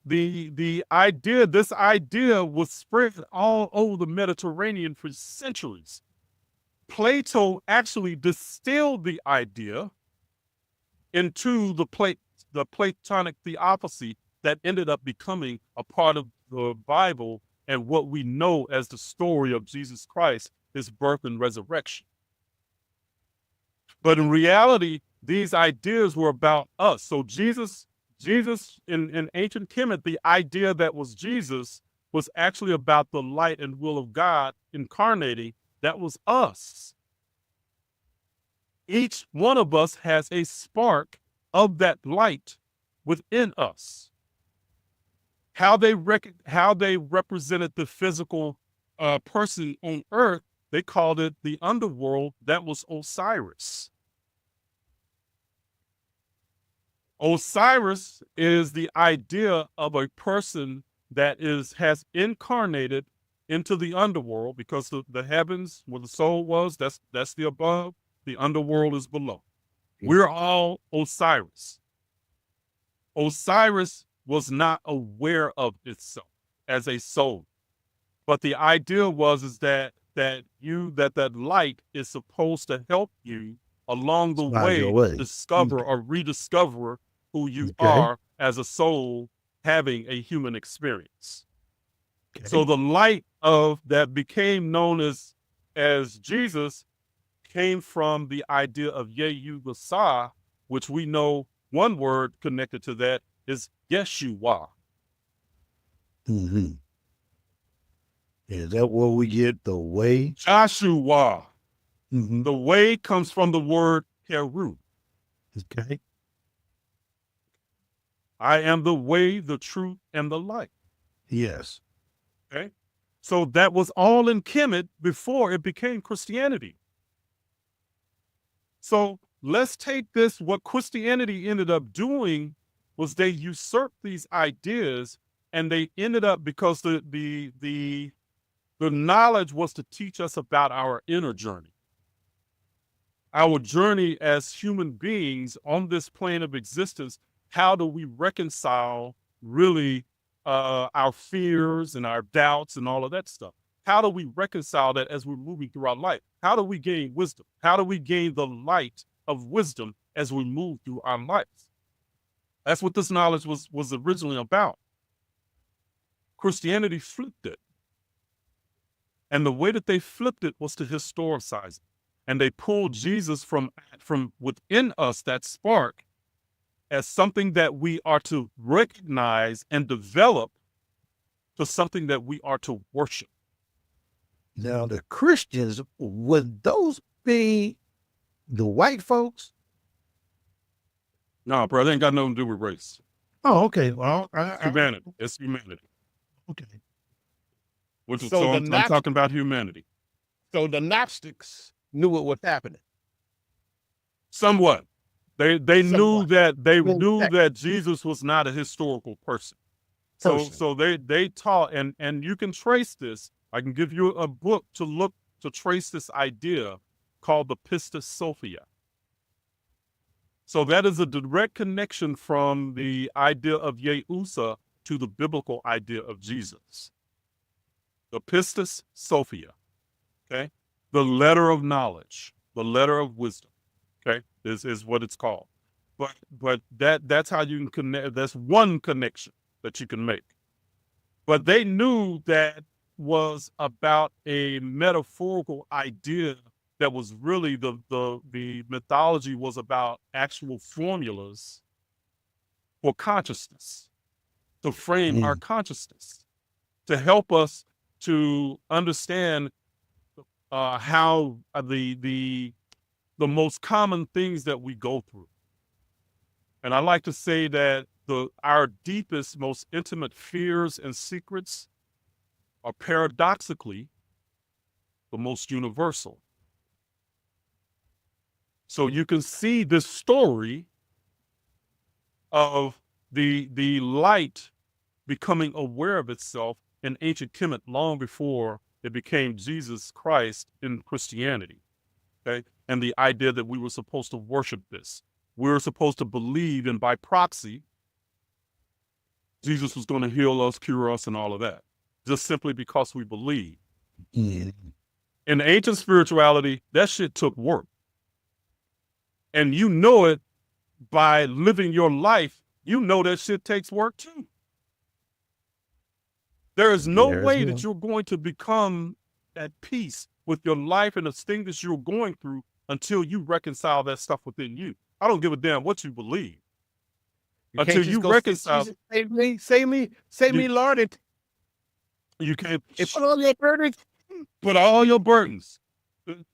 the idea, this idea was spread all over the Mediterranean for centuries. Plato actually distilled the idea into the Platonic theosophy that ended up becoming a part of the Bible and what we know as the story of Jesus Christ, his birth and resurrection. But in reality, these ideas were about us. So Jesus in ancient Kemet, the idea that was Jesus was actually about the light and will of God incarnating. That was us. Each one of us has a spark of that light within us. How they represented the physical person on earth, they called it the underworld. That was Osiris. Osiris is the idea of a person that has incarnated into the underworld, because the heavens where the soul was, that's the above, the underworld is below. We're all Osiris. Osiris was not aware of itself as a soul, but the idea was that light is supposed to help you along the way discover or rediscover who you are as a soul having a human experience. Okay. So the light of that became known as Jesus came from the idea of Yehu the Sa, which we know one word connected to that is Yeshua. Mm-hmm. Is that where we get the way? Joshua. Mm-hmm. The way comes from the word Heru. Okay. I am the way, the truth, and the light. Yes. Okay. So that was all in Kemet before it became Christianity. So let's take this. What Christianity ended up doing was they usurped these ideas, and they ended up, because the knowledge was to teach us about our inner journey. Our journey as human beings on this plane of existence. How do we reconcile really our fears and our doubts and all of that stuff? How do we reconcile that as we're moving through our life? How do we gain wisdom? How do we gain the light of wisdom as we move through our lives? That's what this knowledge was originally about. Christianity flipped it. And the way that they flipped it was to historicize it. And they pulled Jesus from within us, that spark, as something that we are to recognize and develop, to something that we are to worship. Now, the Christians, would those be the white folks? No, bro, they ain't got nothing to do with race. Oh, okay. Well, humanity. It's humanity. Okay. I'm talking about humanity. So the Gnostics knew what was happening. Somewhat. They knew Somewhat. that Jesus was not a historical person. So they taught, and you can trace this. I can give you a book to trace this idea called the Pistis Sophia. So that is a direct connection from the idea of Yehusa to the biblical idea of Jesus. The Pistis Sophia, okay? The letter of knowledge, the letter of wisdom, okay, is what it's called. But that's how you can connect. That's one connection that you can make. But they knew that was about a metaphorical idea that was really the mythology was about actual formulas for consciousness, to frame our consciousness, to help us to understand how the most common things that we go through. And I like to say that our deepest, most intimate fears and secrets are paradoxically the most universal. So you can see this story of the light becoming aware of itself in ancient Kemet long before it became Jesus Christ in Christianity, okay? And the idea that we were supposed to worship this. We were supposed to believe, and by proxy, Jesus was going to heal us, cure us, and all of that, just simply because we believe. In ancient spirituality, that shit took work. And you know it by living your life. You know that shit takes work too. There is no way that you're going to become at peace with your life and the thing that you're going through until you reconcile that stuff within you. I don't give a damn what you believe. Until you reconcile. Save me, Lord. And you can't put all your burdens. Put all your burdens.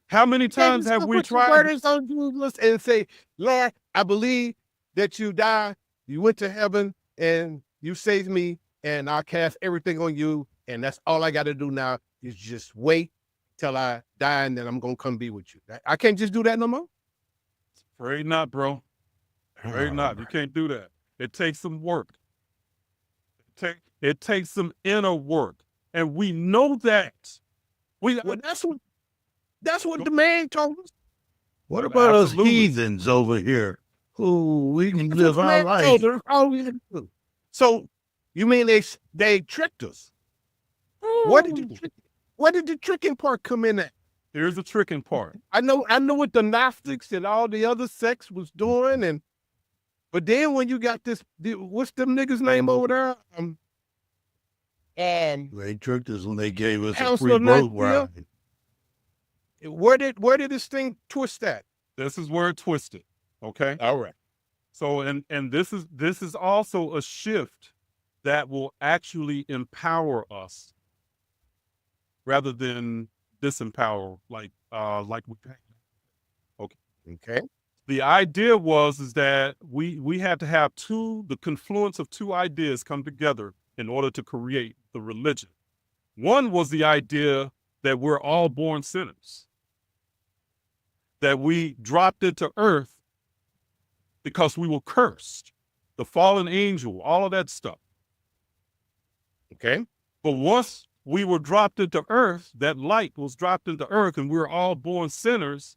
How many times have we tried? Burdens on you and say, Lord, I believe that you died, you went to heaven, and you saved me, and I cast everything on you, and that's all I got to do now is just wait till I die, and then I'm gonna come be with you. I can't just do that no more. Afraid not, bro. Afraid not. You can't do that. It takes some work. It takes some inner work, and we know that. That's what the man told us. What about us heathens over here who we can live our life? So you mean they tricked us? Where did the tricking part come in at? Here's the tricking part. I know what the Gnostics and all the other sects was doing, but then when you got this, what's them niggas' name over there? They tricked us when they gave us a free boat ride. Where did this thing twist at? This is where it twisted. Okay. All right. So and this is also a shift that will actually empower us rather than disempower like we had. Okay. Okay. The idea is that we had to have the confluence of two ideas come together in order to create the religion. One was the idea that we're all born sinners, that we dropped into earth because we were cursed, the fallen angel, all of that stuff. Okay. But once we were dropped into earth, that light was dropped into earth, and we were all born sinners,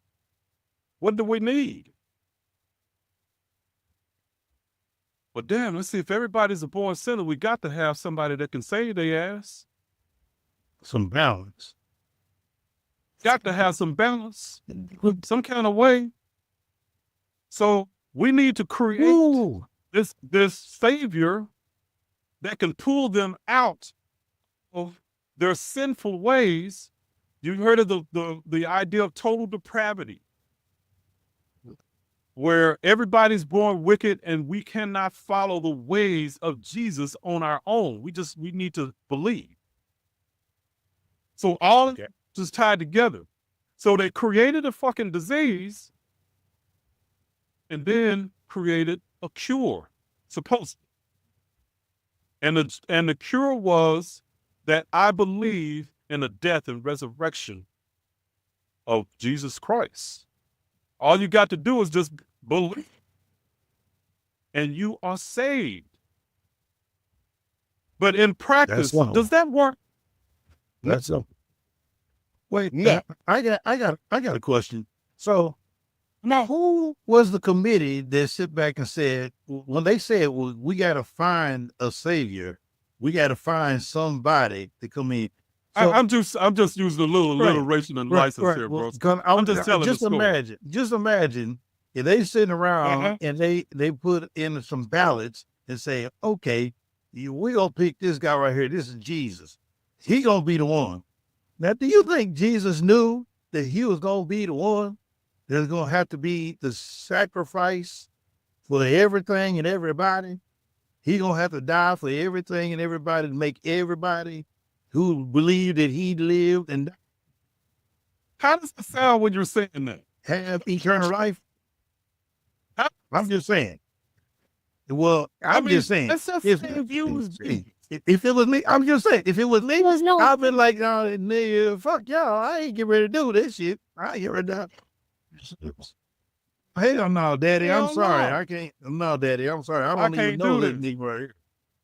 what do we need? But damn, let's see, if everybody's a born sinner, we got to have somebody that can save their ass. Some balance. Got to have some balance, some kind of way. So we need to create this savior that can pull them out of their sinful ways. You've heard of the idea of total depravity, where everybody's born wicked and we cannot follow the ways of Jesus on our own. We need to believe. So all just tied together. So they created a fucking disease and then created a cure, supposedly. And the cure was that I believe in the death and resurrection of Jesus Christ. All you got to do is just believe. and you are saved. But in practice, That's does that work? That's so. Wait, No. I got a question. So now, who was the committee that sit back and said, when they said, well, we got to find a savior, we got to find somebody to come in. So, I'm just using a little Right, alliteration and license here, Well, bro. I'm just telling the story. Just imagine if they sitting around Uh-huh. and they put in some ballots and say, okay, we gonna pick this guy right here. This is Jesus. He gonna be the one. Now, do you think Jesus knew that he was gonna be the one that's gonna have to be the sacrifice for everything and everybody? He gonna have to die for everything and everybody to make everybody who believed that he lived and How does it sound when you're saying that? have eternal life? How- I'm just saying. Well, I'm just saying. That's just If, saying views. if it was me, I'm just saying. If it was me, was no- I'd been like, no, nigga, fuck y'all. I ain't get ready to do this shit. I ain't get ready to. Hell no, Daddy. Hell I'm sorry. no. I can't. No, Daddy. I'm sorry. I don't even can't know do this this. nigga right here.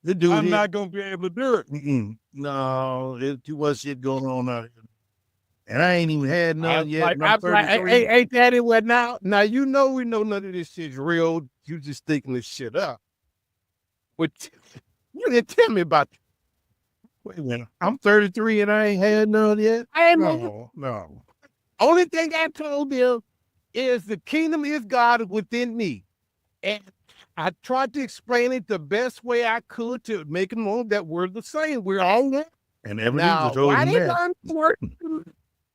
This dude I'm here. not gonna be able to do it. No, there's too much shit going on out here. And I ain't even had none yet. and I'm I'm like, 33. ain't that it? What now? Now you know we know none of this shit's real. You just thinking this shit up. But you didn't tell me about it. Wait a minute. I'm 33 and I ain't had none yet. I ain't No. Only thing I told them is the kingdom is God within me. And I tried to explain it the best way I could to make them know that we're the same. We're all one. And evidence Now, was told why him they that. done work?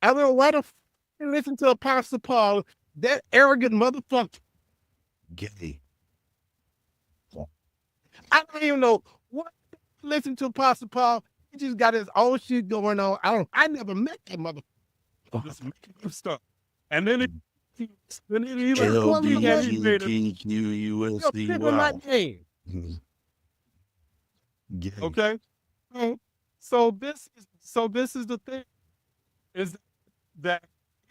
I don't know why the f listen to Apostle Paul, that arrogant motherfucker. Gay. I don't even know what listen to Apostle Paul. He just got his own shit going on. I never met that motherfucker. Just making up stuff. And then he like, he made it. LGBTQUSD. Click on my Wow. name. Gay. Okay. So this is the thing, is that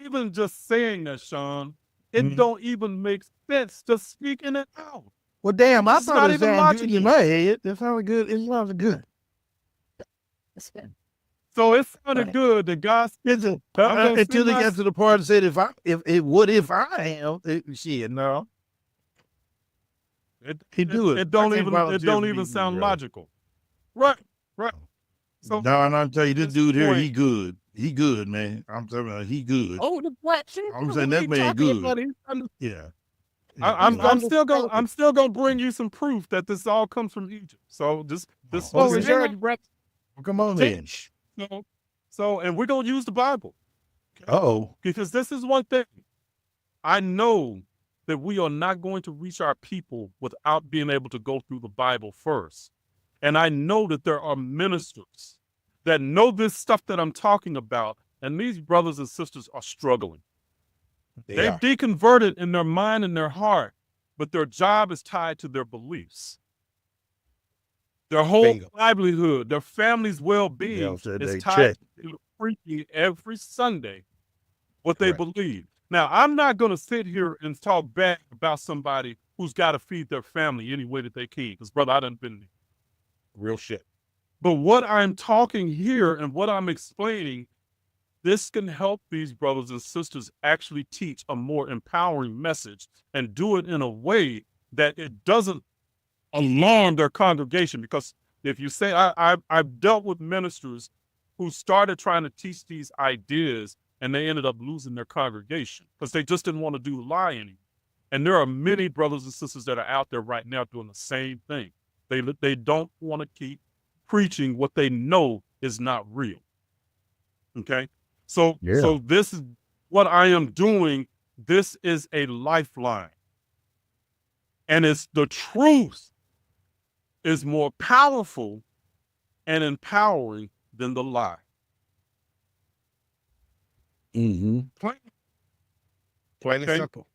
even just saying that, Sean, it Mhm. don't even make sense just speaking it out. Well, damn, I It's thought not it even sounded good in logical. my head. That sounded good. It sounded good. That's good. So it sounded Right. good that God It's a, I'm gonna until sing they my- got to the part and said, what if I am? Shit, no. He do it. It don't I can't even volunteer for sound bro. logical. Right. So No, and I'll tell you, this this dude here, point- he good. He good, man. I'm telling you, he good. Oh, the what? I'm saying that man good. Yeah. I'm still gonna bring you some proof that this all comes from Egypt. So this Oh, Oh, okay. is your breath? Well, come on then. so and we're gonna use the Bible. Oh, Because this is one thing. I know that we are not going to reach our people without being able to go through the Bible first. And I know that there are ministers that know this stuff that I'm talking about, and these brothers and sisters are struggling. They've deconverted in their mind and their heart, but their job is tied to their beliefs. Their whole Bingo. livelihood, their family's well-being so they is tied check. to preaching every Sunday what they Correct. believe. Now, I'm not going to sit here and talk bad about somebody who's got to feed their family any way that they can, because, brother, I done been there. Real shit. But what I'm talking here and what I'm explaining, this can help these brothers and sisters actually teach a more empowering message and do it in a way that it doesn't alarm their congregation. Because if you say, I've dealt with ministers who started trying to teach these ideas and they ended up losing their congregation because they just didn't want to do the lie anymore. And there are many brothers and sisters that are out there right now doing the same thing. They don't want to keep preaching what they know is not real. Okay? So this is what I am doing. This is a lifeline. And it's the truth is more powerful and empowering than the lie. mm-hmm. Plain and Okay. simple.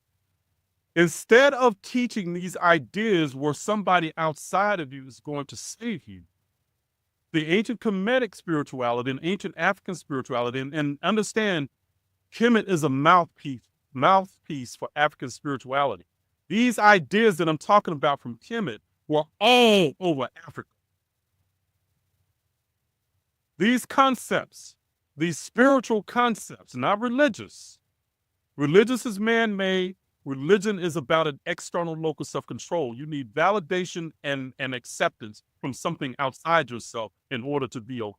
Instead of teaching these ideas where somebody outside of you is going to save you, the ancient Kemetic spirituality and ancient African spirituality, and understand Kemet is a mouthpiece for African spirituality. These ideas that I'm talking about from Kemet were all over Africa. These concepts, these spiritual concepts, not religious. Religious is man-made. Religion is about an external locus of control. You need validation and acceptance from something outside yourself in order to be okay.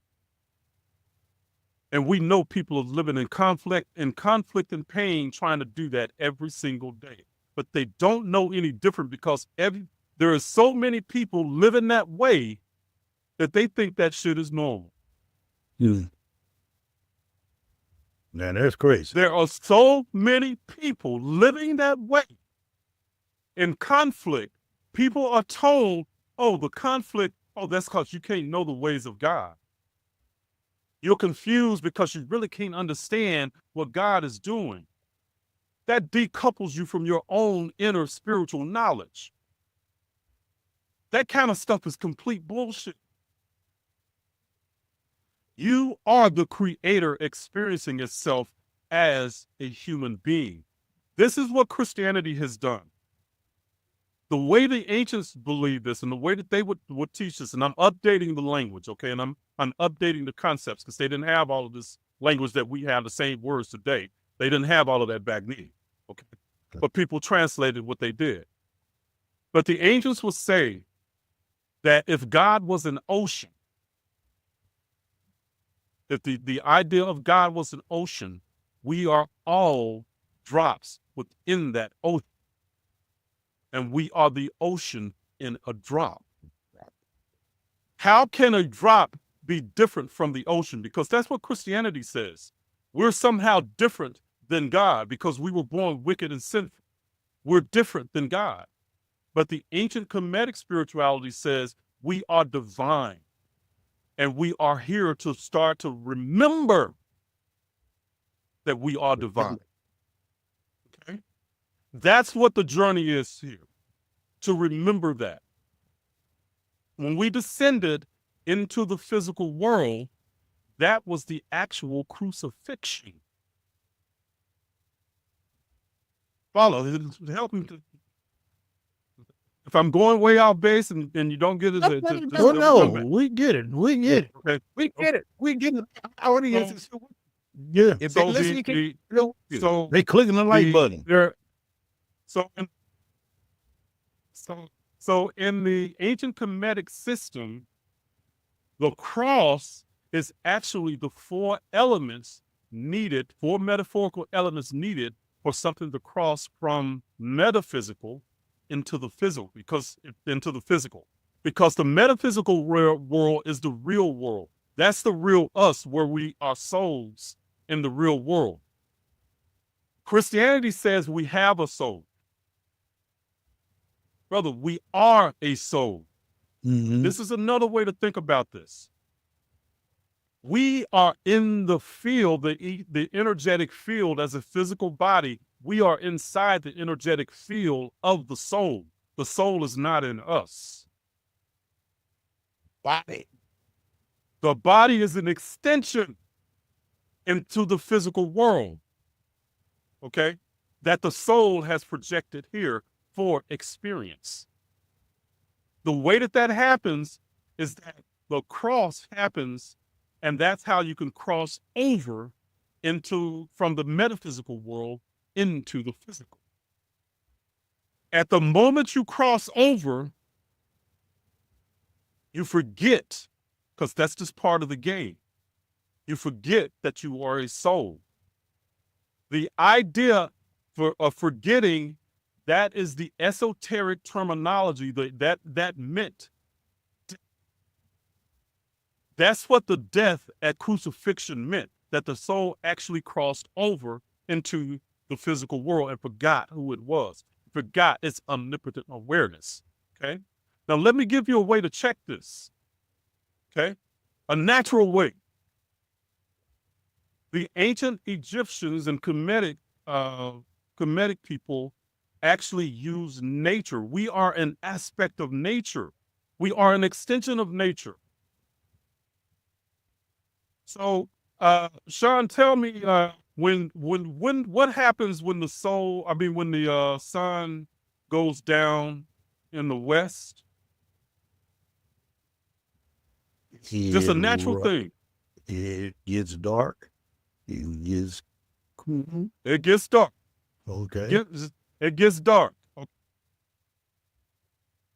And we know people are living in conflict and pain trying to do that every single day. But they don't know any different because there are so many people living that way that they think that shit is normal. Mm. Now that's crazy. There are so many people living that way in conflict. People are told, oh, the conflict, oh, that's because you can't know the ways of God. You're confused because you really can't understand what God is doing. That decouples you from your own inner spiritual knowledge. That kind of stuff is complete bullshit. You are the creator experiencing itself as a human being. This is what Christianity has done. The way the ancients believed this and the way that they would teach this, and I'm updating the language, okay? And I'm updating the concepts because they didn't have all of this language that we have, the same words today. They didn't have all of that back then, okay? But people translated what they did. But the ancients would say that if God was an ocean, if the idea of God was an ocean, we are all drops within that ocean. And we are the ocean in a drop. How can a drop be different from the ocean? Because that's what Christianity says. We're somehow different than God because we were born wicked and sinful. We're different than God. But the ancient Kemetic spirituality says we are divine. And we are here to start to remember that we are divine. Okay? That's what the journey is here, to remember that. When we descended into the physical world, that was the actual crucifixion. Follow, help me to. If I'm going way out base and you don't get it, No, we get it. We get it. Okay. We get it. We get it. Our audience is Yeah. if So they listen, you can so They clicking the like button. So in the ancient Kemetic system, the cross is actually the four metaphorical elements needed for something to cross from metaphysical into the physical, because the metaphysical world is the real world. That's the real us, where we are souls in the real world. Christianity says we have a soul. Brother, we are a soul. Mm-hmm. This is another way to think about this. We are in the field, the energetic field as a physical body. We are inside the energetic field of the soul. The soul is not in us. body. The body is an extension into the physical world, okay, that the soul has projected here for experience. The way that happens is that the cross happens, and that's how you can cross over from the metaphysical world into the physical. At the moment you cross over, you forget, because that's just part of the game. You forget that you are a soul. The idea of forgetting, that is the esoteric terminology that meant. That's what the death at crucifixion meant, that the soul actually crossed over into the physical world and forgot who it was, forgot its omnipotent awareness, okay? Now, let me give you a way to check this, okay? A natural way. The ancient Egyptians and Kemetic people actually use nature. We are an aspect of nature. We are an extension of nature. So, Sean, tell me, what happens when the soul, when the sun goes down in the west? Just a natural thing. It gets dark. It gets cool. It gets dark. Okay. It gets dark.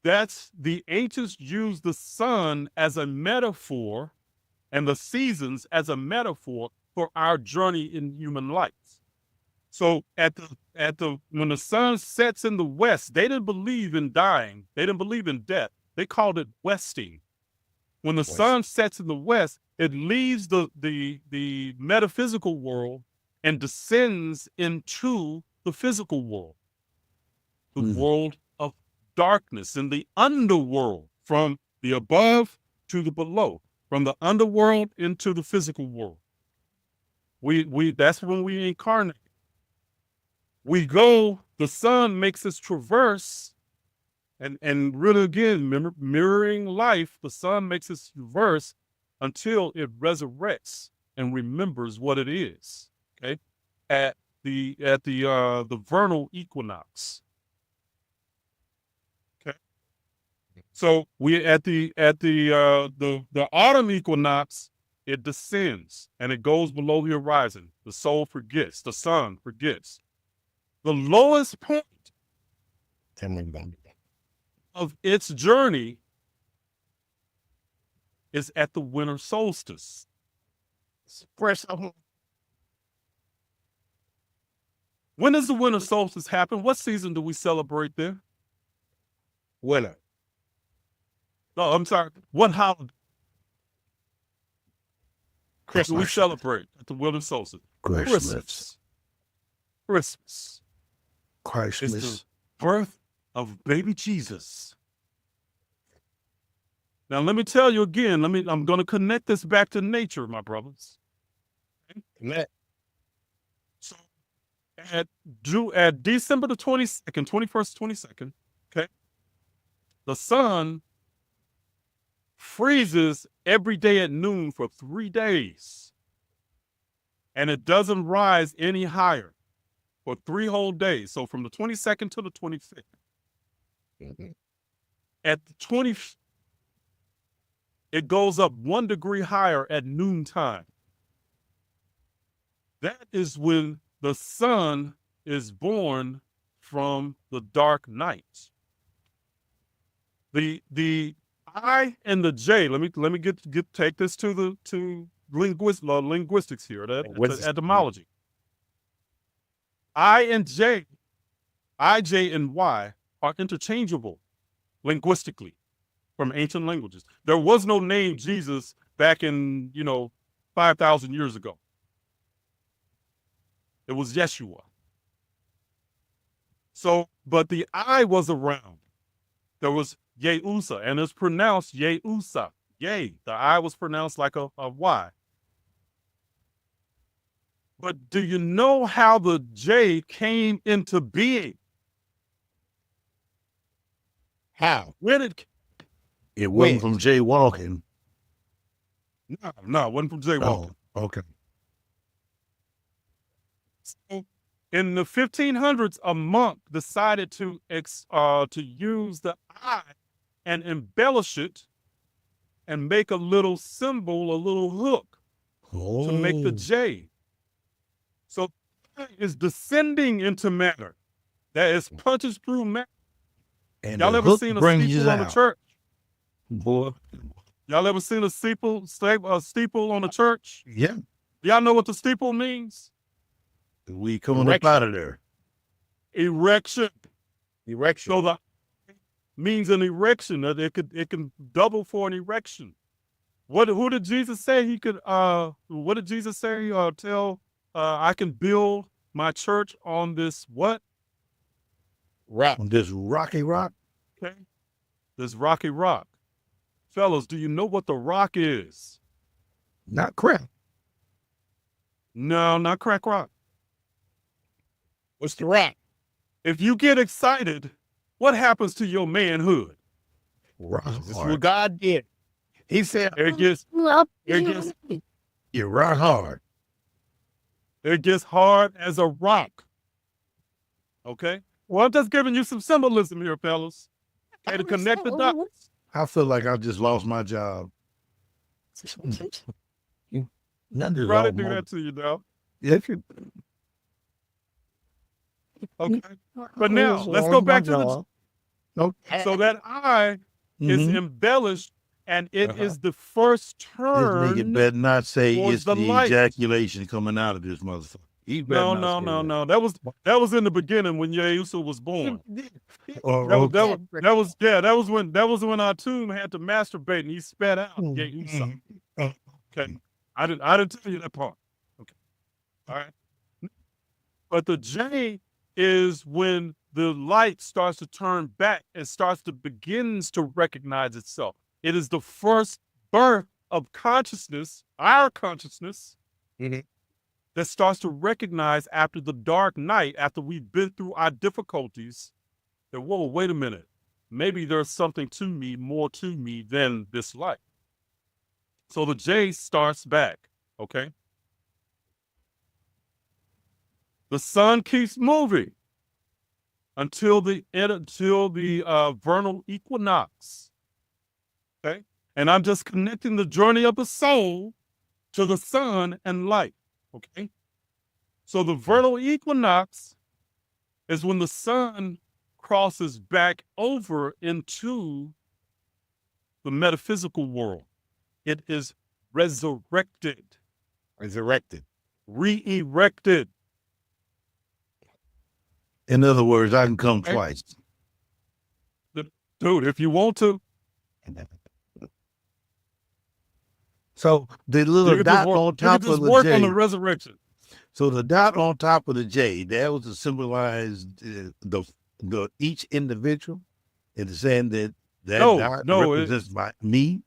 That's the ancients used the sun as a metaphor and the seasons as a metaphor for our journey in human life. So when the sun sets in the west, they didn't believe in dying. They didn't believe in death. They called it westing. When the sun sets in the west, it leaves the metaphysical world and descends into the physical world, the world of darkness, in the underworld, from the above to the below, from the underworld into the physical world. That's when we incarnate. We go, the sun makes us traverse, and really again, mirroring life, the sun makes us traverse until it resurrects and remembers what it is. Okay, at the vernal equinox. Okay, so we at the autumn equinox, it descends and it goes below the horizon. The soul forgets, the sun forgets. The lowest point of its journey is at the winter solstice. When does the winter solstice happen? What season do we celebrate there? Winter. No, I'm sorry. What holiday do we Christmas. celebrate at the winter solstice? Christmas. Christmas. Christmas. It's the birth of baby Jesus. Now, let me tell you again, I'm going to connect this back to nature, my brothers. Okay? So at December the 22nd, 21st, 22nd, okay, the sun freezes every day at noon for 3 days. And it doesn't rise any higher for 3 whole days. So from the 22nd to the 25th. At the 20th, it goes up 1 degree higher at noontime. That is when the sun is born from the dark night. The I and the J. Let me take this to linguistics here. That's etymology. I and J, and Y are interchangeable linguistically from ancient languages. There was no name Jesus back in 5,000 years ago. It was Yeshua. So, but the I was around. There was Yehusa, and it's pronounced Yehusa. Yay, the I was pronounced like a Y. But do you know how the J came into being? How? Where did It wasn't from jaywalking. No, it wasn't from jaywalking. Oh, okay. So in the 1500s, a monk decided to use the I and embellish it and make a little symbol, a little hook to make the J. So it's descending into matter. That is punches through matter. And Y'all the ever hook seen a brings you steeple on a out. church? Boy. Y'all ever seen a steeple on a church? Yeah. Y'all know what the steeple means? We coming up out of there. Erection. Erection. So the means an erection. It can double for an erection. Who did Jesus say he could? What did Jesus say? I can build my church on this what? Rock. On this rocky rock. Okay, this rocky rock. Fellas, do you know what the rock is? Not crap. No, not crack rock. What's the rock? If you get excited, what happens to your manhood? Rock This is hard. what God did. He said, It gets You're rock hard. hard as a rock. Okay? Well, I'm just giving you some symbolism here, fellas. Okay, to connect the dots. I feel like I just lost my job. Brother, do that to you, though. If you, Okay. But now, let's go back to the... okay. So that I is embellished, and it is the first This turn. nigga better not say towards it's the the light. ejaculation coming out of this motherfucker. He better No, not no, say no, that. no. That was in the beginning when Yehusa was born. Oh, That was when our tomb had to masturbate and he spat out Yehusa. Okay. I didn't tell you that part. Okay. All right. But the J is when the light starts to turn back and begins to recognize itself. It is the first birth of consciousness, our consciousness, that starts to recognize after the dark night, after we've been through our difficulties, that, whoa, wait a minute. Maybe there's something to me, more to me than this light. So the J starts back, okay? The sun keeps moving until the vernal equinox, okay? And I'm just connecting the journey of the soul to the sun and light, okay? So the vernal equinox is when the sun crosses back over into the metaphysical world. It is resurrected. Resurrected. Re-erected. In other words, I can come twice. Dude, if you want to. So the little dot on top of the work J. on the resurrection. So the dot on top of the J, that was to symbolize the each individual. It is saying that dot represents me.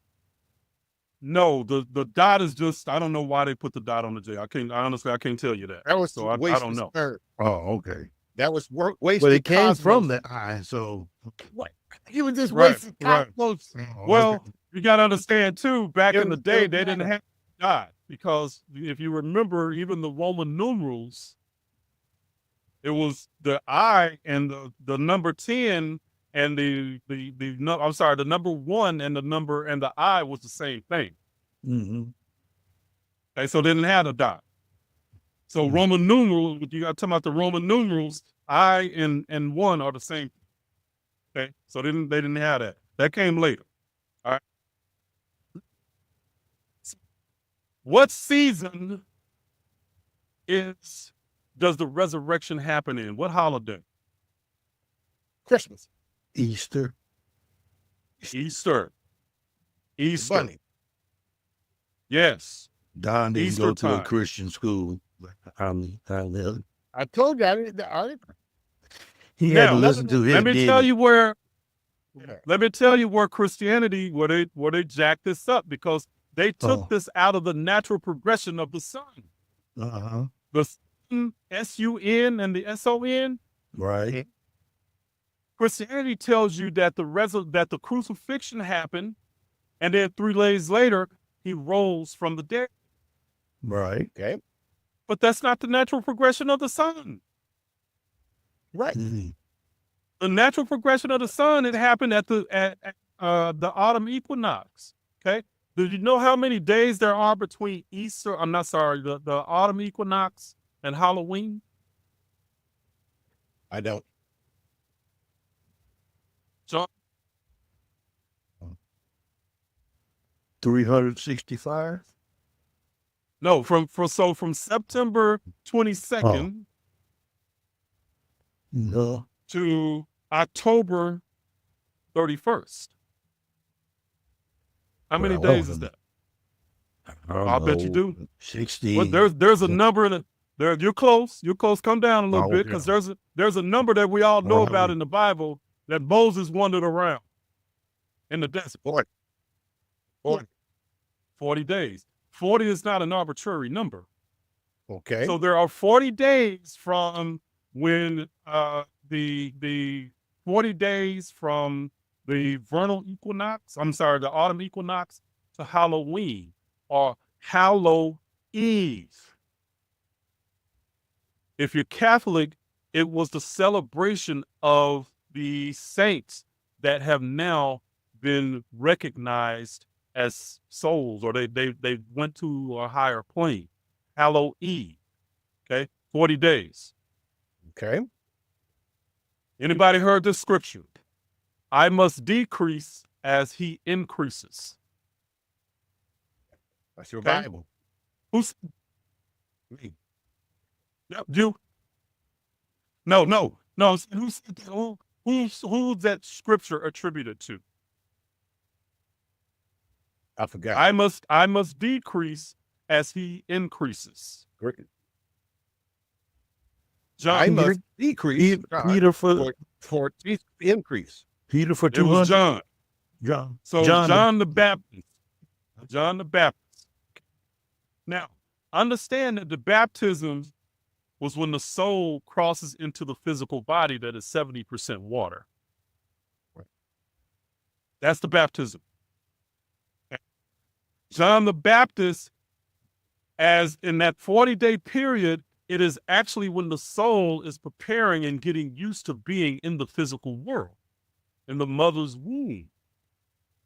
No, the dot is just, I don't know why they put the dot on the J. I can't tell you that. That was so I don't know. Oh, okay. That was wasted. But it came cosmos. from the eye, so What? He was just Right, wasting right. cosmos. Well, you got to understand too, back in the day, they didn't have dot, because if you remember, even the Roman numerals, it was the I and the number 10 and the number 1 and the number and the I was the same thing. Okay, so they didn't have a dot. So Roman numerals, you got to talk about the Roman numerals, I and 1 are the same. Okay, so they didn't have that. That came later. All right. What season does the resurrection happen in? What holiday? Christmas. Easter. Easter. Bunny. Yes. Don didn't Easter go to a time. Christian school. I told you. He had to Now, listen to his Let me daddy. tell you where Christianity, where they jacked this up, because they took this out of the natural progression of the sun. The sun, S-U-N and the S-O-N. Right. Christianity tells you that the crucifixion happened, and then 3 days later, he rose from the dead. Right. Okay. But that's not the natural progression of the sun. Right. The natural progression of the sun, it happened at the autumn equinox. Okay. Do you know how many days there are between Easter? I'm not sorry, the autumn equinox and Halloween? I don't. So 365. no, from September 22nd No. to October 31st. How many days is that? I'll bet you do. 60. Well, there's a number in it. There, you're close. You're close. Come down a little bit, Okay. because there's a number that we all know Right. about in the Bible that Moses wandered around in the desert. 40. 40 days. 40 is not an arbitrary number. Okay. So there are 40 days from when the 40 days from the vernal equinox, the autumn equinox, to Halloween, or Hallow Eve. If you're Catholic, It was the celebration of the saints that have now been recognized as souls, or they went to a higher plane. Halloween, okay, 40 days. Okay. Anybody heard this scripture? I must decrease as he increases. That's your Okay. Bible. Who's Me. yep, you? No. I'm saying, who said that? Who's that scripture attributed to? I forgot. I must decrease as he increases. Great. John, I must decrease Peter for increase. Peter for it was 200. John. John. So John the Baptist. John the Baptist. Now, understand that the baptism was when the soul crosses into the physical body that is 70% water. Right. That's the baptism. John the Baptist, as in that 40-day period, it is actually when the soul is preparing and getting used to being in the physical world, in the mother's womb.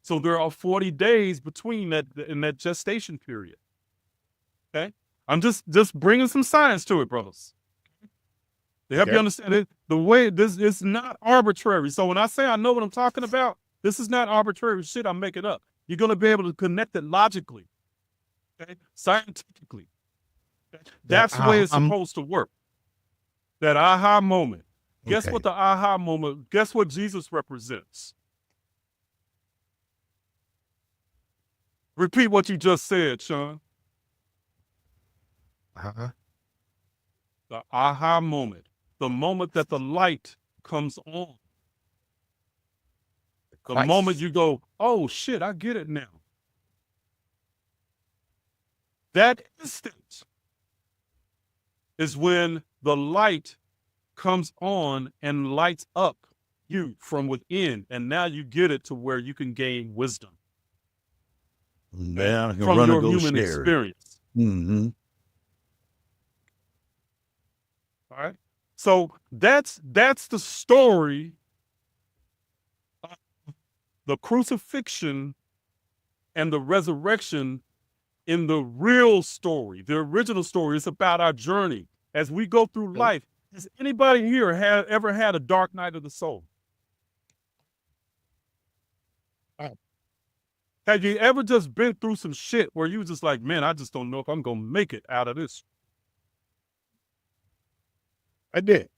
So there are 40 days between that, in that gestation period. Okay? I'm just bringing some science to it, brothers. To help you understand it, the way this is not arbitrary. So when I say I know what I'm talking about, this is not arbitrary shit I'm making up. You're going to be able to connect it logically, okay? Scientifically. Okay? That's the way it's supposed to work. That aha moment. Guess Okay. what the aha moment, guess what Jesus represents? Repeat what you just said, Sean. Uh-huh. The aha moment. The moment that the light comes on. The Christ. moment you go, oh shit, I get it now. That instant is when the light comes on and lights up you from within. And now you get it to where you can gain wisdom Man, I can from run your and go human scary. experience. Mm-hmm. All right. So that's the story of the crucifixion and the resurrection in the real story, the original story. It's about our journey as we go through life. Has anybody here ever had a dark night of the soul? Have you ever just been through some shit where you was just like, man, I just don't know if I'm going to make it out of this? I did.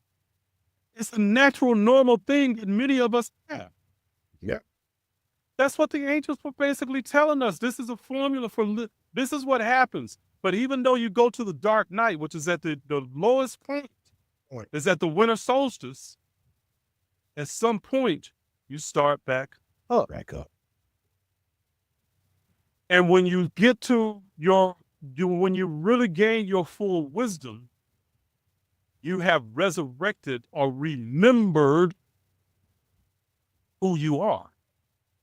It's a natural, normal thing that many of us have. Yeah. That's what the angels were basically telling us. This is a formula for, this is what happens. But even though you go to the dark night, which is at the lowest point, is at the winter solstice, at some point, you start back up. Back up. And when you get to when you really gain your full wisdom, you have resurrected or remembered who you are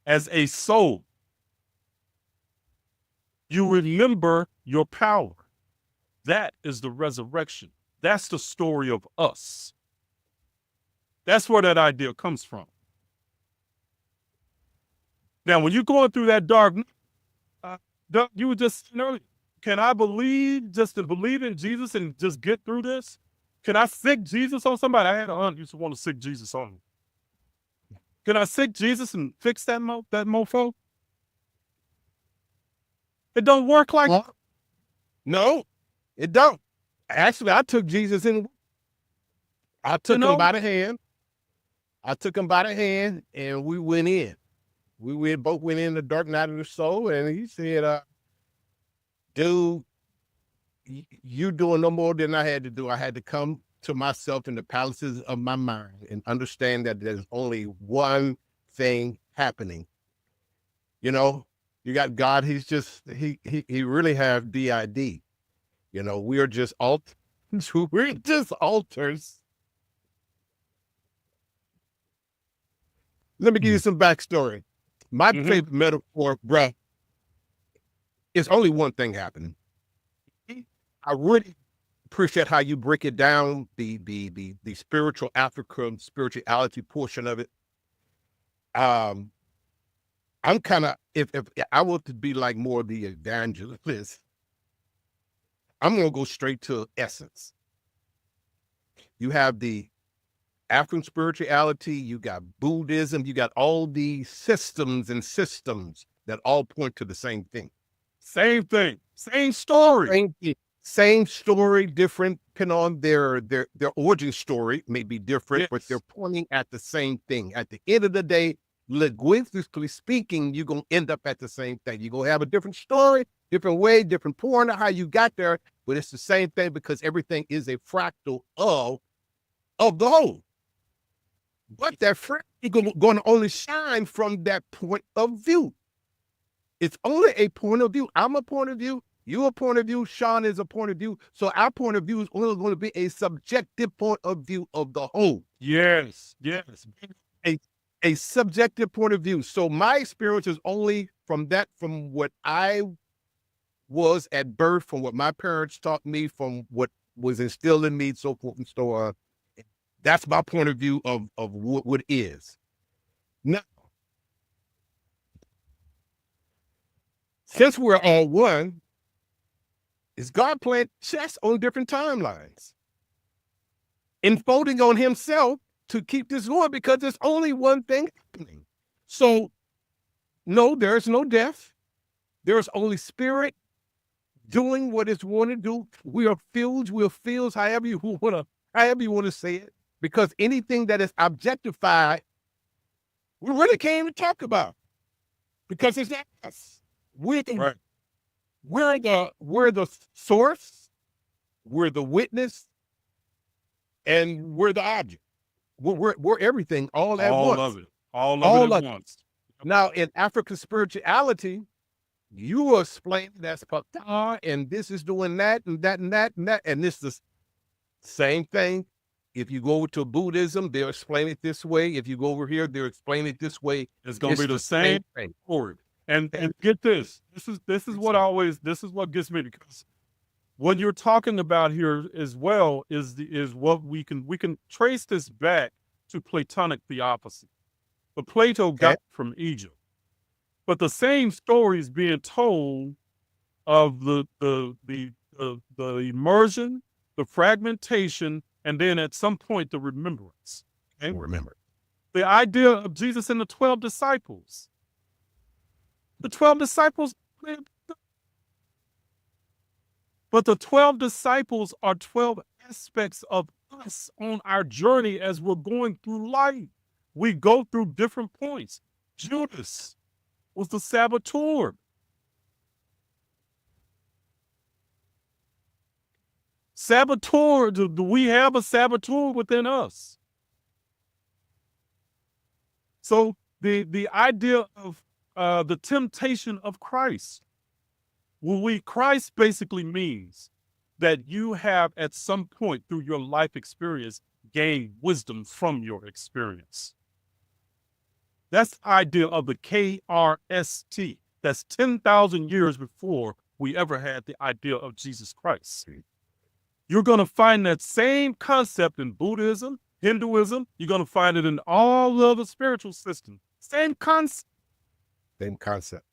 as a soul. You remember your power. That is the resurrection. That's the story of us. That's where that idea comes from. Now, when you're going through that dark night, you were just saying earlier, can I believe just to believe in Jesus and just get through this? Can I sick Jesus on somebody? I had an aunt used to want to sick Jesus on me. Can I sick Jesus and fix that mofo? It don't work like that. No, it don't. Actually, I took Jesus in. I took him by the hand. I took him by the hand, and we went in. We both went in the dark night of the soul, and he said, dude, you doing no more than I had to do. I had to come to myself in the palaces of my mind and understand that there's only one thing happening. You know, you got God. He's just, he really have DID. You know, we are just we're just altars. Let me give you some backstory. My favorite metaphor, bruh, is only one thing happening. I really appreciate how you break it down, the spiritual African spirituality portion of it. I'm kind of, if I want to be like more the evangelist, I'm going to go straight to essence. You have the African spirituality, you got Buddhism, you got all these systems that all point to the same thing. Same thing, same story. Same story, different, depending on their origin story may be different, Yes. but they're pointing at the same thing. At the end of the day, linguistically speaking, you're going to end up at the same thing. You're going to have a different story, different way, different point of how you got there, but it's the same thing because everything is a fractal of the whole. But that fractal is going to only shine from that point of view. It's only a point of view. I'm a point of view. You a point of view. Sean is a point of view. So our point of view is only going to be a subjective point of view of the whole. Yes. A subjective point of view. So my experience is only from what I was at birth, from what my parents taught me, from what was instilled in me, so forth and so on. That's my point of view of what is. Now, since we're all one, is God playing chess on different timelines, enfolding on himself to keep this going because there's only one thing happening. So, no, there's no death. There's only spirit doing what it's want to do. We are fields, however you want to say it, because anything that is objectified, we really can't even talk about because it's not us. Right. We're the source, we're the witness, and we're the object. We're everything all at once. All of it. All at once. Now, in African spirituality, you are explaining that's Pata, and this is doing that, and that, and that, and that, and this is the same thing. If you go over to Buddhism, they'll explain it this way. If you go over here, they'll explain it this way. It's going to be the same thing. story. And get this. This is what gets me, because what you're talking about here as well is what we can trace this back to Platonic theosophy. But Plato got it from Egypt. But the same story is being told of the immersion, the fragmentation, and then at some point the remembrance. Okay? Remember. The idea of Jesus and the 12 disciples. The 12 disciples, but the 12 disciples are 12 aspects of us on our journey as we're going through life. We go through different points. Judas was the saboteur. Do we have a saboteur within us? So the idea of the temptation of Christ. Christ basically means that you have at some point through your life experience gained wisdom from your experience. That's the idea of the KRST. That's 10,000 years before we ever had the idea of Jesus Christ. You're going to find that same concept in Buddhism, Hinduism. You're going to find it in all other spiritual systems. Same concept. Same concept.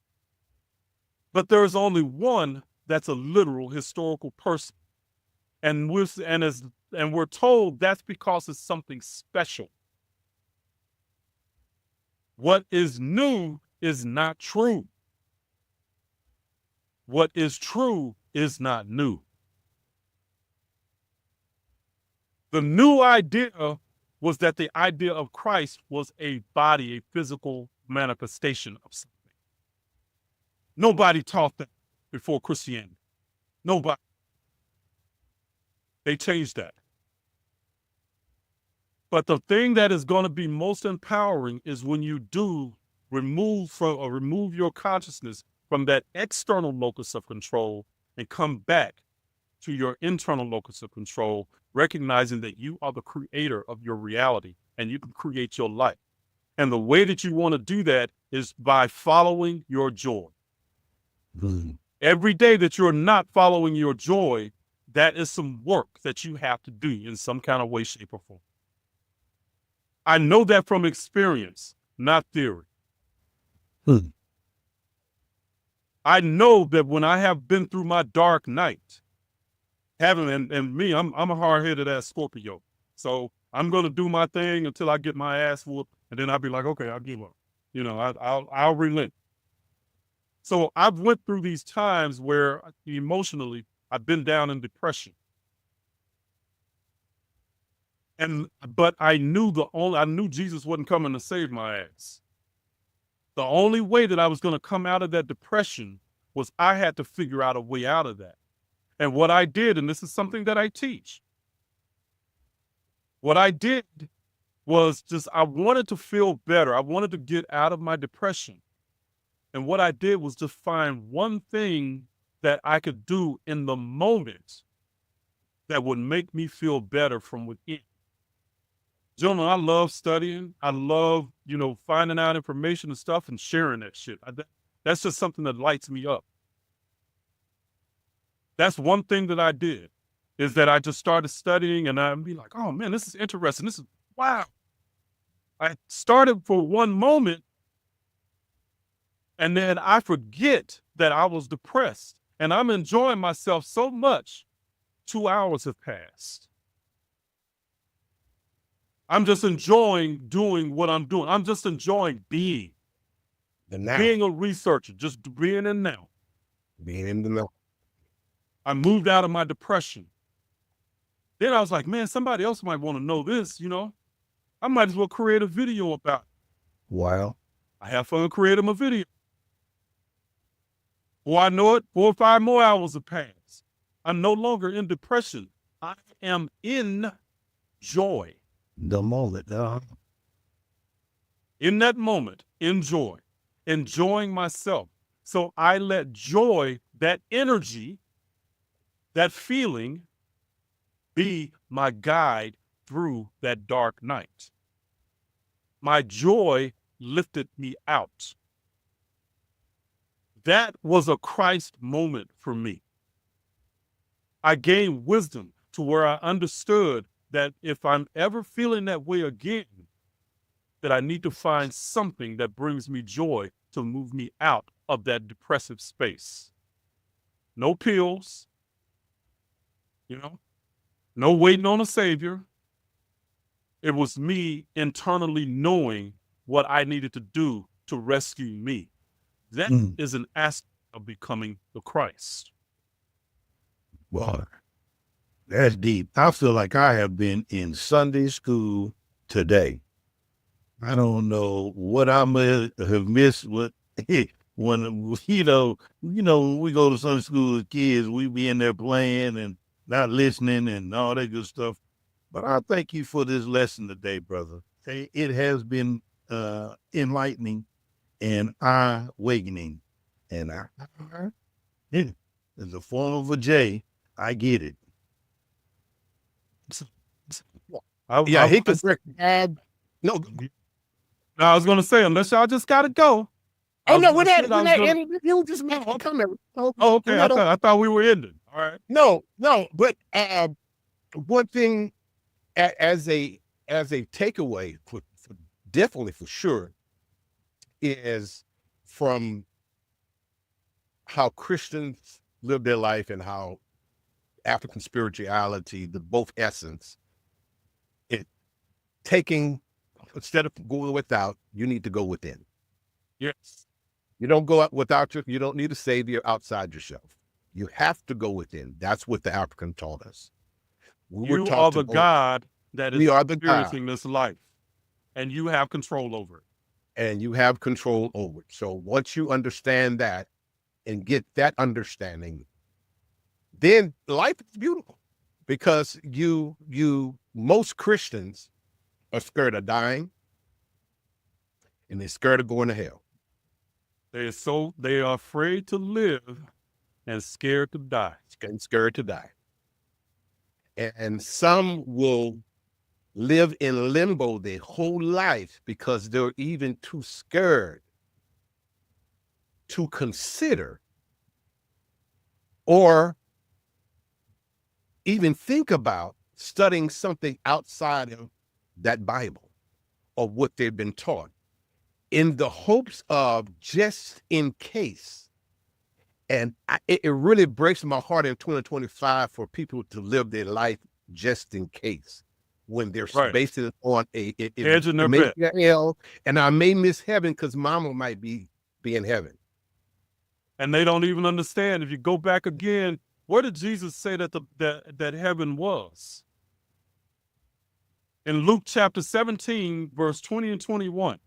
But there's only one that's a literal historical person. And we're told that's because it's something special. What is new is not true. What is true is not new. The new idea was that the idea of Christ was a body, a physical manifestation of something. Nobody taught that before Christianity. Nobody. They changed that. But the thing that is going to be most empowering is when you do remove your consciousness from that external locus of control and come back to your internal locus of control, recognizing that you are the creator of your reality and you can create your life. And the way that you want to do that is by following your joy. Every day that you're not following your joy, that is some work that you have to do in some kind of way, shape, or form. I know that from experience, not theory. I know that when I have been through my dark night, and me, I'm a hard-headed ass Scorpio. So I'm going to do my thing until I get my ass whooped, and then I'll be like, okay, I'll give up. I'll relent. So I've went through these times where emotionally I've been down in depression. But I knew Jesus wasn't coming to save my ass. The only way that I was going to come out of that depression was I had to figure out a way out of that. And what I did, and this is something that I teach, what I did was I wanted to feel better. I wanted to get out of my depression. And what I did was to find one thing that I could do in the moment that would make me feel better from within. Gentlemen, I love studying. I love, finding out information and stuff and sharing that shit. That's just something that lights me up. That's one thing that I did, is that I just started studying and I'd be like, oh man, this is interesting. This is, wow. I started for one moment and then I forget that I was depressed and I'm enjoying myself so much. 2 hours have passed. I'm just enjoying doing what I'm doing. I'm just enjoying being. Being a researcher, just being in now. Being in the now. I moved out of my depression. Then I was like, man, somebody else might want to know this, I might as well create a video about it. Wow. I have fun creating a video. Before I know it, 4 or 5 more hours have passed. I'm no longer in depression. I am in joy. The moment, In that moment, enjoy. Enjoying myself. So I let joy, that energy, that feeling, be my guide through that dark night. My joy lifted me out. That was a Christ moment for me. I gained wisdom to where I understood that if I'm ever feeling that way again, that I need to find something that brings me joy to move me out of that depressive space. No pills, no waiting on a savior. It was me internally knowing what I needed to do to rescue me. That is an aspect of becoming the Christ. Well, that's deep. I feel like I have been in Sunday school today. I don't know what I may have missed. When when we go to Sunday school as kids, we be in there playing and not listening and all that good stuff. But I thank you for this lesson today, brother. It has been enlightening and eye-awakening. And in the form of a J, I get it. He could. No. No, I was going to say, unless y'all just got to go. Oh, no, we're not ending. You just come here. Oh, okay. I thought we were ending. All right. No. But one thing as a takeaway, definitely for sure, is from how Christians live their life and how African spirituality, the both essence, instead of going without, you need to go within. Yes. You don't go out without you don't need a savior outside yourself. You have to go within. That's what the African taught us. You are the God that is experiencing this life, and you have control over it. And you have control over it. So once you understand that and get that understanding, then life is beautiful, because most Christians are scared of dying and they're scared of going to hell. They are afraid to live and scared to die. And scared to die. And some will live in limbo their whole life because they're even too scared to consider or even think about studying something outside of that Bible or what they've been taught in the hopes of just in case. And it really breaks my heart in 2025 for people to live their life just in case, when they're basing it on edge in their bet. Hell, and I may miss heaven because mama might be in heaven. And they don't even understand. If you go back again, where did Jesus say that that heaven was? In Luke chapter 17, verse 20 and 21.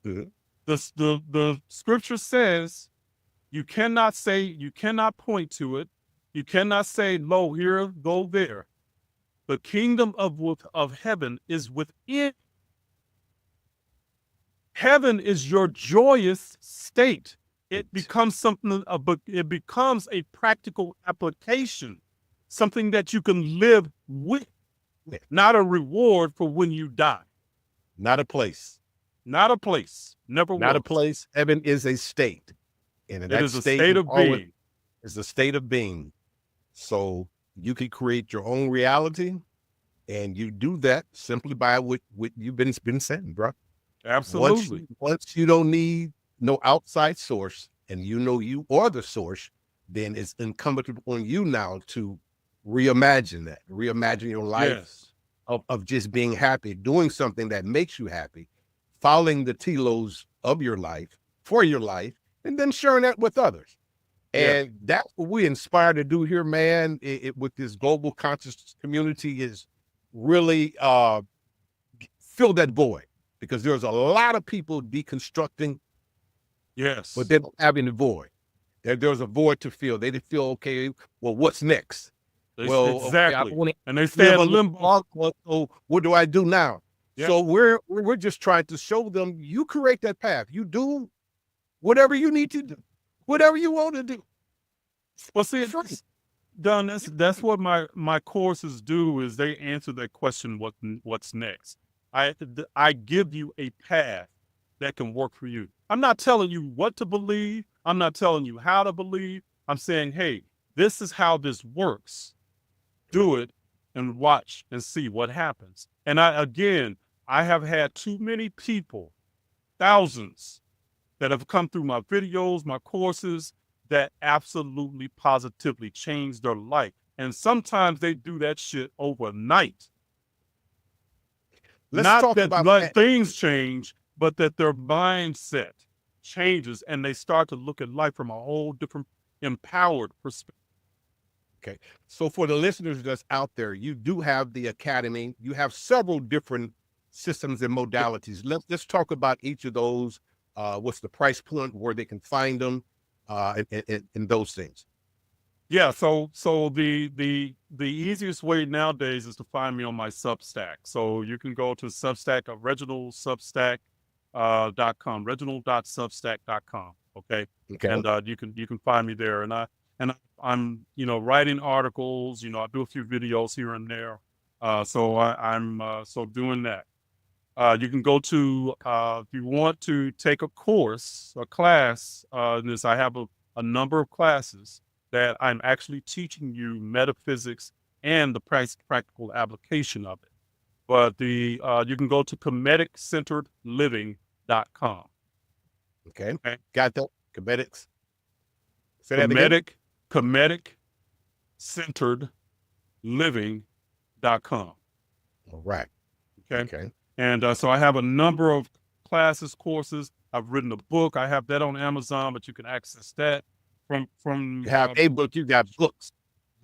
Mm-hmm. The scripture says, you cannot point to it. You cannot say, lo, here, go there. The kingdom of heaven is within. Heaven is your joyous state. It becomes something, it becomes a practical application, something that you can live with, not a reward for when you die. Not a place. Not a place. Never Not was. a place. Heaven is a state. And it is a state of being. It's a state of being. So you can create your own reality, and you do that simply by what you've been saying, bro. Absolutely. Once you don't need no outside source, and you know you are the source, then it's incumbent on you now to reimagine your life of just being happy, doing something that makes you happy, following the telos of your life, for your life, and then sharing that with others. And that's what we inspire to do here, man, with this global conscious community, is really fill that void, because there's a lot of people deconstructing. Yes. But they're having a void. There's a void to fill. They feel, okay, well, what's next? Exactly. Okay, and they stay in limbo. So what do I do now? Yep. So we're just trying to show them, you create that path. You do whatever you need to do, whatever you want to do. Well, see, Don, that's what my courses do, is they answer that question, what's next. I give you a path that can work for you. I'm not telling you what to believe. I'm not telling you how to believe. I'm saying, hey, this is how this works. Do it and watch and see what happens. And I have had too many people, thousands, that have come through my videos, my courses, that absolutely positively changed their life. And sometimes they do that shit overnight. Let's Not talk that about things change, but that their mindset changes and they start to look at life from a whole different, empowered perspective. Okay. So for the listeners that's out there, you do have the academy. You have several different systems and modalities. Let's talk about each of those. What's the price point, where they can find them, and those things. Yeah. So the easiest way nowadays is to find me on my Substack. So you can go to Substack, reginaldsubstack.com, reginald.substack.com. Okay. And you can find me there. And I'm writing articles. I do a few videos here and there. So I'm doing that. You can go to if you want to take a course, a class. I have a number of classes that I'm actually teaching you metaphysics and the practical application of it. But you can go to comedic-centered-living.com. Okay. Got that? Comedics. Say that again. Comedic-centered-living.com. All right. Okay. And so I have a number of classes, courses. I've written a book. I have that on Amazon, but you can access that from. You have a book. You got books.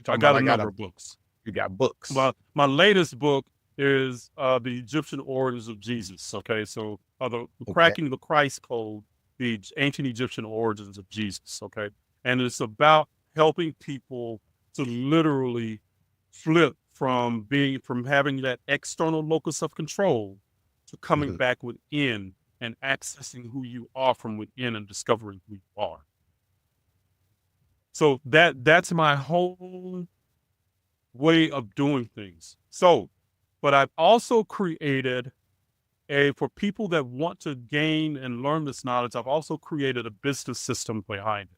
I got a number of books. You got books. Well, my latest book is the Egyptian origins of Jesus. Okay, so cracking the Christ code, the ancient Egyptian origins of Jesus. Okay, and it's about helping people to literally flip from having that external locus of control to coming back within and accessing who you are from within and discovering who you are. So that's my whole way of doing things. So, but I've also created for people that want to gain and learn this knowledge, I've also created a business system behind it.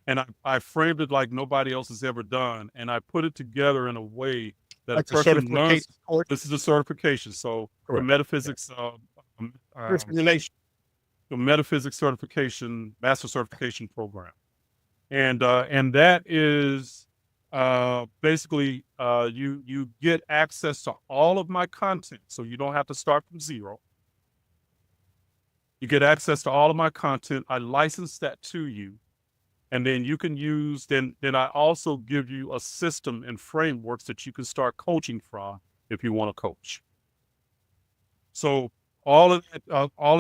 and I framed it like nobody else has ever done, and I put it together in a way that Like a the person learns. certification course. This is a certification, so the Correct. metaphysics, First in the nation. the metaphysics certification, master certification program, and that is basically you get access to all of my content, so you don't have to start from zero. You get access to all of my content. I license that to you. And then you can use, then I also give you a system and frameworks that you can start coaching from if you want to coach. So all of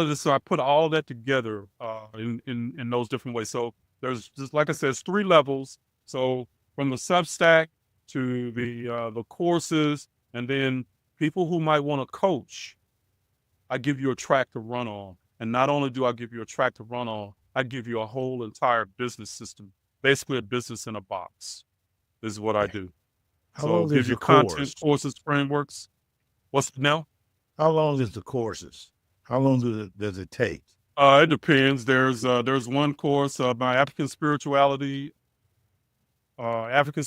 this, so I put all of that together in those different ways. So there's just, like I said, it's 3 levels. So from the Substack to the courses, and then people who might want to coach, I give you a track to run on. And not only do I give you a track to run on, I give you a whole entire business system, basically a business in a box. This is what I do. How long give is you the content, course? courses, frameworks. What's now? How long is the courses? How long does it take? It depends. There's one course by African spirituality, African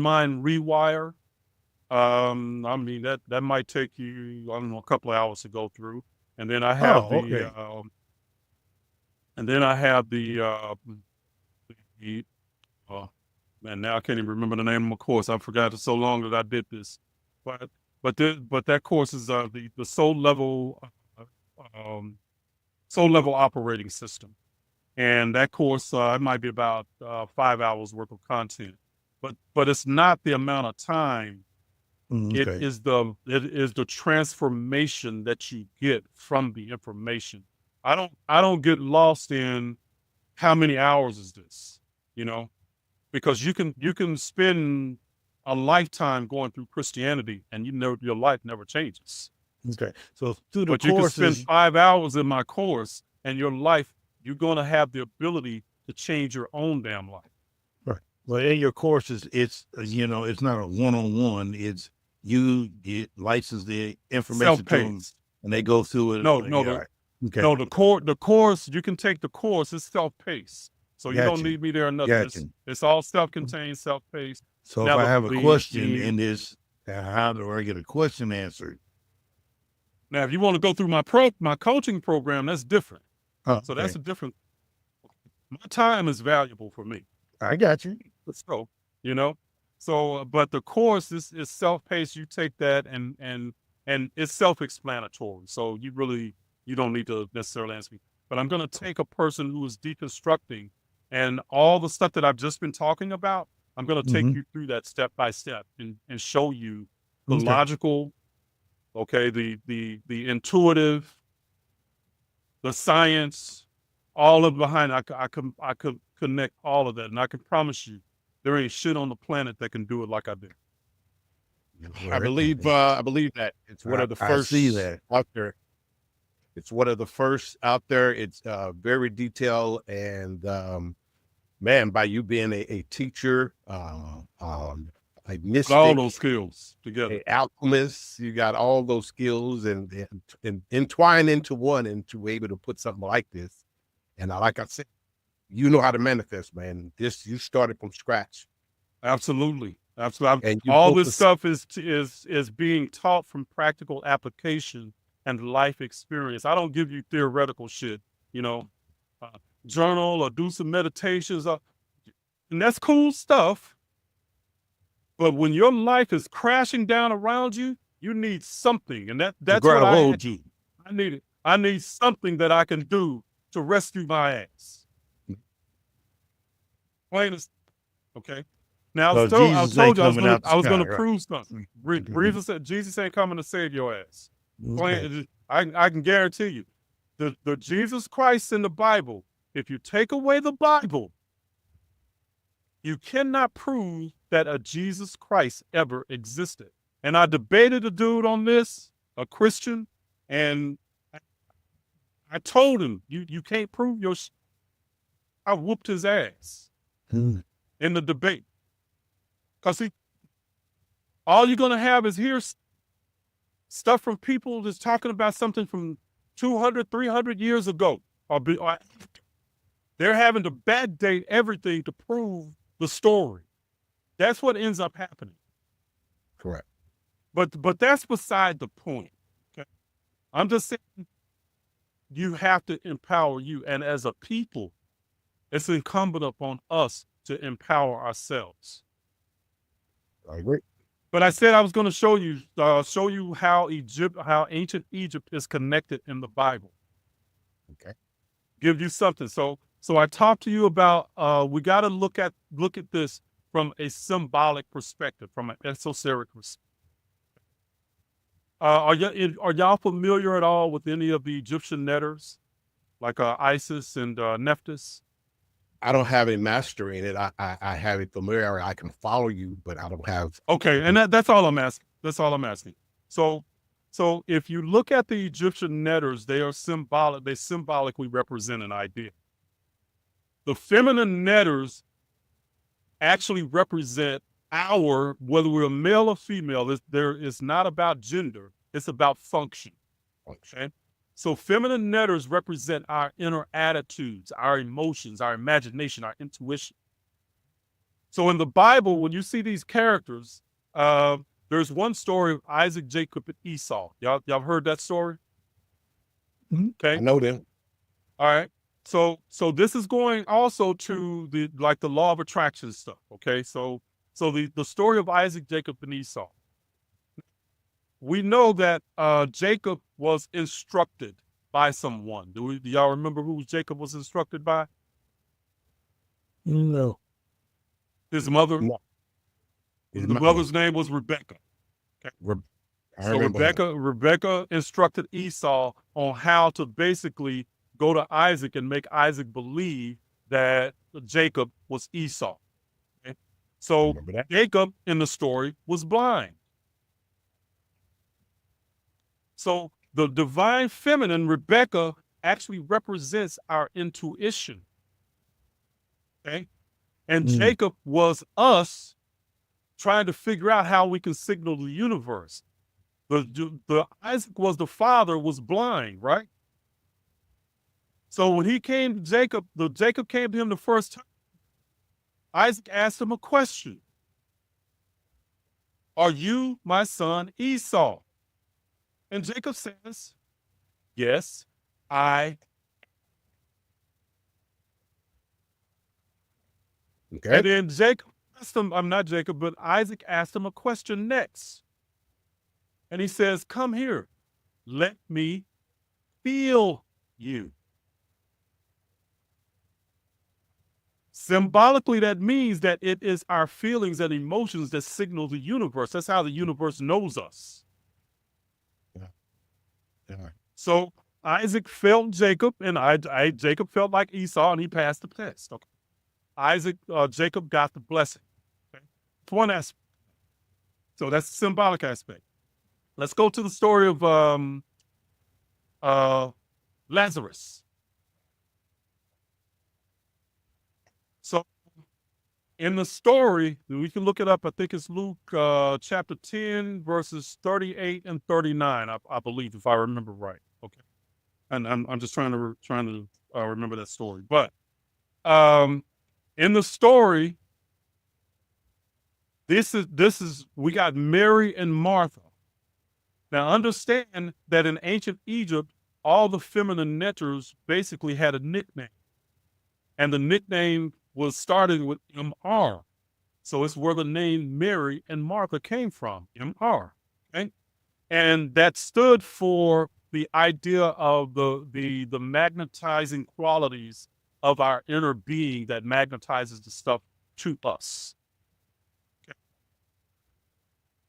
mind rewire. I mean that might take you, I don't know, a couple of hours to go through. And then I have man, now I can't even remember the name of my course. I forgot it so long that I did this, but that course is the soul level operating system, and that course it might be about 5 hours worth of content, but it's not the amount of time. It is the transformation that you get from the information. I don't get lost in how many hours is this, because you can spend a lifetime going through Christianity and your life never changes. Okay. So through the But you can courses, spend 5 hours in my course and your life, you're going to have the ability to change your own damn life. right. Well, in your courses, it's it's not a one-on-one. It's you get license the information to them, Self-paced. and they go through it. No, Yeah, no, all right. Okay. No, the course, you can take the course, it's self-paced. So you don't Gotcha. need me there or nothing. Gotcha. It's all self-contained, self-paced. So Now if I have a question the- in this, how do I get a question answered? Now, if you want to go through my coaching program, that's different. Oh, So that's a different, my time is valuable for me. I got you. So, but the course is self-paced. You take that and it's self-explanatory. So you don't need to necessarily ask me, but I'm going to take a person who is deconstructing and all the stuff that I've just been talking about. I'm going to take you through that step by step and show you the logical, the intuitive, the science, all of behind. I could connect all of that, and I can promise you, there ain't shit on the planet that can do it like I do. I believe that it's one of the first I see that. out there. It's one of the first out there. It's very detailed, and man, by you being a teacher, a mystic, All those skills together. an alchemist, you got all those skills and entwine into one, and to be able to put something like this. And like I said, you know how to manifest, man. You started from scratch. Absolutely. Absolutely. And you All built this stuff is being taught from practical application and life experience. I don't give you theoretical shit, journal or do some meditations, and that's cool stuff. But when your life is crashing down around you, you need something, and that's what I need. I need something that I can do to rescue my ass. Plain as, okay. Now I told you I was going to prove something. Jesus ain't coming to save your ass. Okay. I can guarantee you, the Jesus Christ in the Bible, if you take away the Bible, you cannot prove that a Jesus Christ ever existed. And I debated a dude on this, a Christian, and I told him, you can't prove your I whooped his ass in the debate. Because all you're going to have is hear stuff from people that's talking about something from 200, 300 years ago. They're having to backdate everything to prove the story. That's what ends up happening. Correct. But that's beside the point. Okay. I'm just saying you have to empower you. And as a people, it's incumbent upon us to empower ourselves. I agree. But I said I was going to show you how ancient Egypt is connected in the Bible. Okay. Give you something. So I talked to you about we got to look at this from a symbolic perspective, from an esoteric perspective. Are y'all familiar at all with any of the Egyptian letters, like Isis and Nephthys? I don't have a mastery in it. I have a familiarity. I can follow you, but I don't have. Okay, and that's all I'm asking. That's all I'm asking. So if you look at the Egyptian letters, they are symbolic. They symbolically represent an idea. The feminine letters actually represent whether we're male or female. It's not about gender. It's about function. Okay. So feminine letters represent our inner attitudes, our emotions, our imagination, our intuition. So in the Bible, when you see these characters, there's one story of Isaac, Jacob, and Esau. Y'all heard that story? Okay. I know them. All right. So this is going also to the law of attraction stuff. Okay. So the story of Isaac, Jacob, and Esau. We know that Jacob was instructed by someone. Do y'all remember who Jacob was instructed by? No. His mother? No. The mother's name was Rebecca. Okay. So Rebecca instructed Esau on how to basically go to Isaac and make Isaac believe that Jacob was Esau. Okay. So Jacob in the story was blind. So the divine feminine, Rebecca, actually represents our intuition. Okay. And Jacob was us trying to figure out how we can signal the universe. The Isaac was the father, was blind, right? So when he came to Jacob, Jacob came to him the first time, Isaac asked him a question. Are you my son Esau? And Jacob says, yes, I. Okay. And then Jacob asked him, but Isaac asked him a question next. And he says, come here, let me feel you. Symbolically, that means that it is our feelings and emotions that signal the universe. That's how the universe knows us. Yeah. So Isaac felt Jacob, and Jacob felt like Esau, and he passed the test. Okay. Jacob got the blessing. Okay. That's one aspect. So that's the symbolic aspect. Let's go to the story of Lazarus. So in the story, we can look it up. I think it's Luke chapter 10, verses 38 and 39, I believe, if I remember right. Okay. And I'm just trying to remember that story. But in the story, this is we got Mary and Martha. Now understand that in ancient Egypt, all the feminine letters basically had a nickname. And the nickname was started with MR. So it's where the name Mary and Martha came from, MR. Okay? And that stood for the idea of the magnetizing qualities of our inner being that magnetizes the stuff to us. Okay.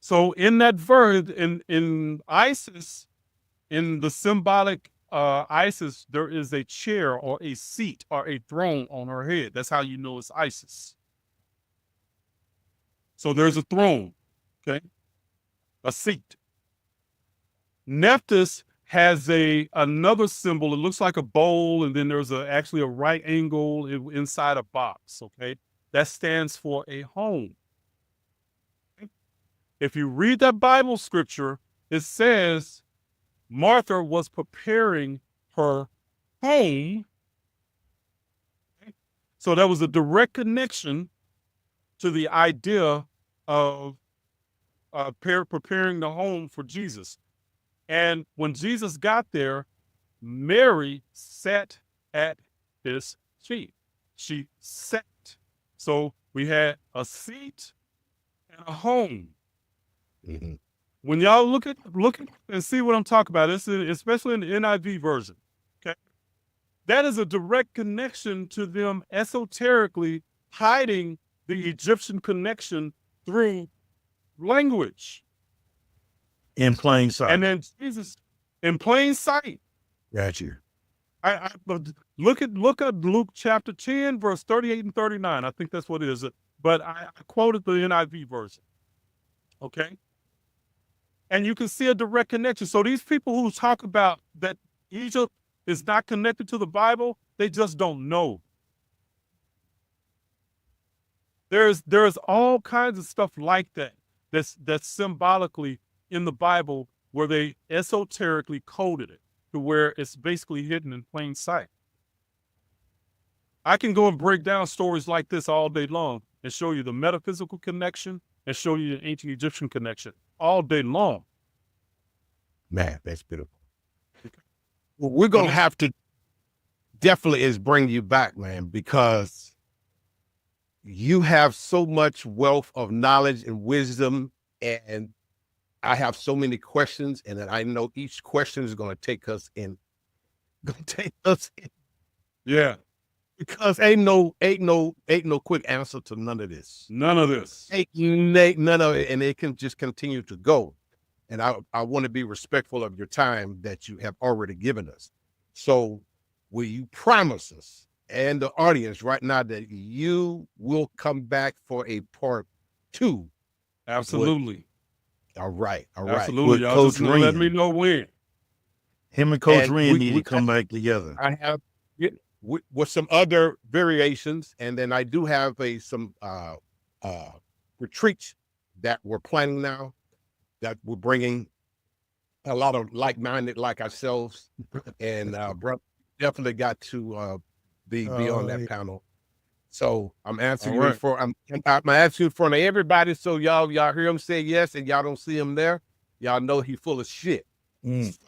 So in that verse, in Isis, in the symbolic Isis, there is a chair or a seat or a throne on her head. That's how you know it's Isis. So there's a throne, okay? A seat. Nephthys has another symbol. It looks like a bowl, and then there's actually a right angle inside a box, okay? That stands for a home. Okay? If you read that Bible scripture, it says Martha was preparing her home So there was a direct connection to the idea of preparing the home for Jesus. And when Jesus got there, Mary sat at his feet. She sat. So we had a seat and a home. Mm-hmm. When y'all look at and see what I'm talking about, especially in the NIV version, okay? That is a direct connection to them esoterically hiding the Egyptian connection through language. In plain sight. And then Jesus, in plain sight. Got you. But look at Luke chapter 10, verse 38 and 39. I think that's what it is. But I quoted the NIV version. Okay? And you can see a direct connection. So these people who talk about that Egypt is not connected to the Bible, they just don't know. There's all kinds of stuff like that's symbolically in the Bible where they esoterically coded it to where it's basically hidden in plain sight. I can go and break down stories like this all day long and show you the metaphysical connection and show you the ancient Egyptian connection all day long. Man, that's beautiful. Well, we're going to have to definitely is bring you back, man, because you have so much wealth of knowledge and wisdom, and I have so many questions, and I know each question is going to take us in. Yeah. Because ain't no quick answer to none of this. None of this. None of it, and it can just continue to go. And I want to be respectful of your time that you have already given us. So will you promise us and the audience right now that you will come back for a part 2? Absolutely. All right. Absolutely. Y'all just let me know when. Him and Coach Ren need to come back together. I have with some other variations, and then I do have some retreats that we're planning now that we're bringing a lot of like-minded like ourselves, and bro, definitely got to be on that panel. So I'm answering you for I'm asking in front of everybody. So y'all hear him say yes, and y'all don't see him there. Y'all know he's full of shit. It's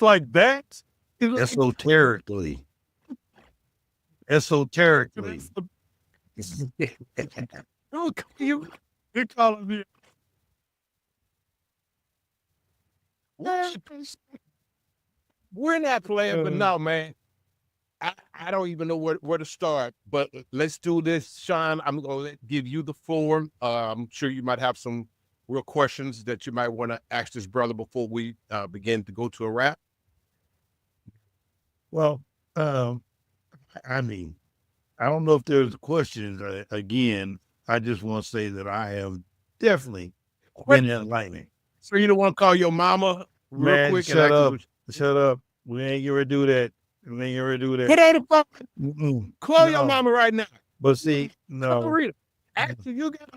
like that. Esoterically. Oh, you're calling me. We're not playing, but no, man. I don't even know where to start, but let's do this. Sean, I'm going to give you the floor. I'm sure you might have some real questions that you might want to ask this brother before we begin to go to a wrap. Well, I mean, I don't know if there's questions. Again, I just want to say that I have definitely been enlightening. So you don't want to call your mama real quick? Shut up. We ain't gonna do that. It ain't a fucking. Call your mama right now. But see, no. Actually, you got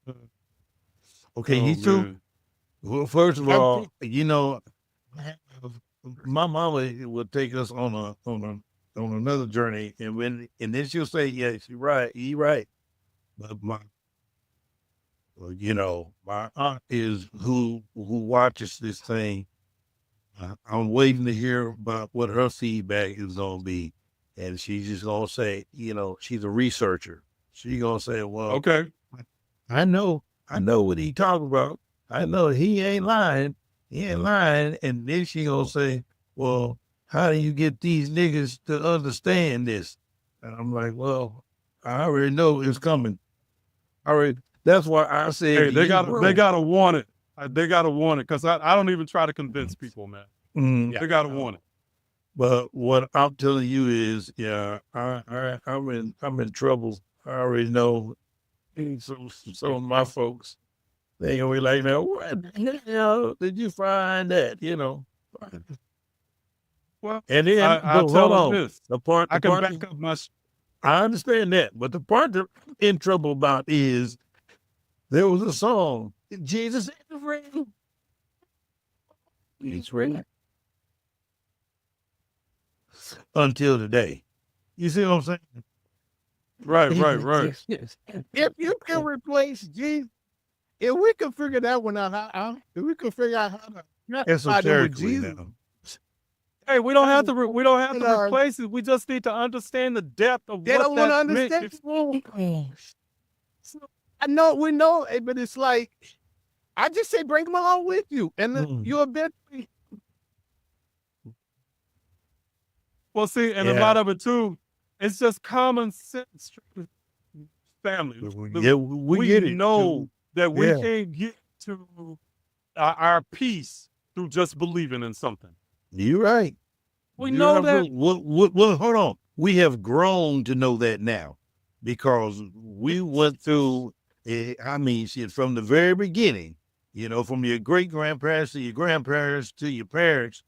to. Okay, he too. Well, first of all, my mama would take us on another journey, and then she'll say, "Yes, you're right." But my aunt is who watches this thing. I'm waiting to hear about what her feedback is gonna be, and she's just gonna say, she's a researcher. She's gonna say, "Well, okay, I know what he talking about. I know he ain't lying. He ain't lying." And then she gonna say, "Well, how do you get these niggas to understand this?" And I'm like, "Well, I already know it's coming. That's why I said, hey, they gotta want it. They gotta want it, because I don't even try to convince people, man. They gotta want it. But what I'm telling you is, I'm in trouble. I already know. Some of my folks, they gonna be like, "Now, what the hell did you find that?" Well, and then I'll tell them this. I can back up my. I understand that, but the part that I'm in trouble about is there was a song, "Jesus is real." He's real. until today. You see what I'm saying? Right. If you can replace Jesus, if we can figure that one out, if we can figure out how to Esoterically Jesus. now. Hey, we don't have to know, replace it. We just need to understand the depth of they what don't want to that understand. meant. I know, we know, but it's like, I just say bring them all with you, and then you eventually. Well, see, and a Yeah. lot of it too, it's just common sense. Family, Yeah, we get it. know that we Yeah. can't get to our peace through just believing in something. You're right. We You're know that. absolutely- Well, hold on. We have grown to know that now because we went through, shit, from the very beginning, from your great grandparents to your grandparents to your parents,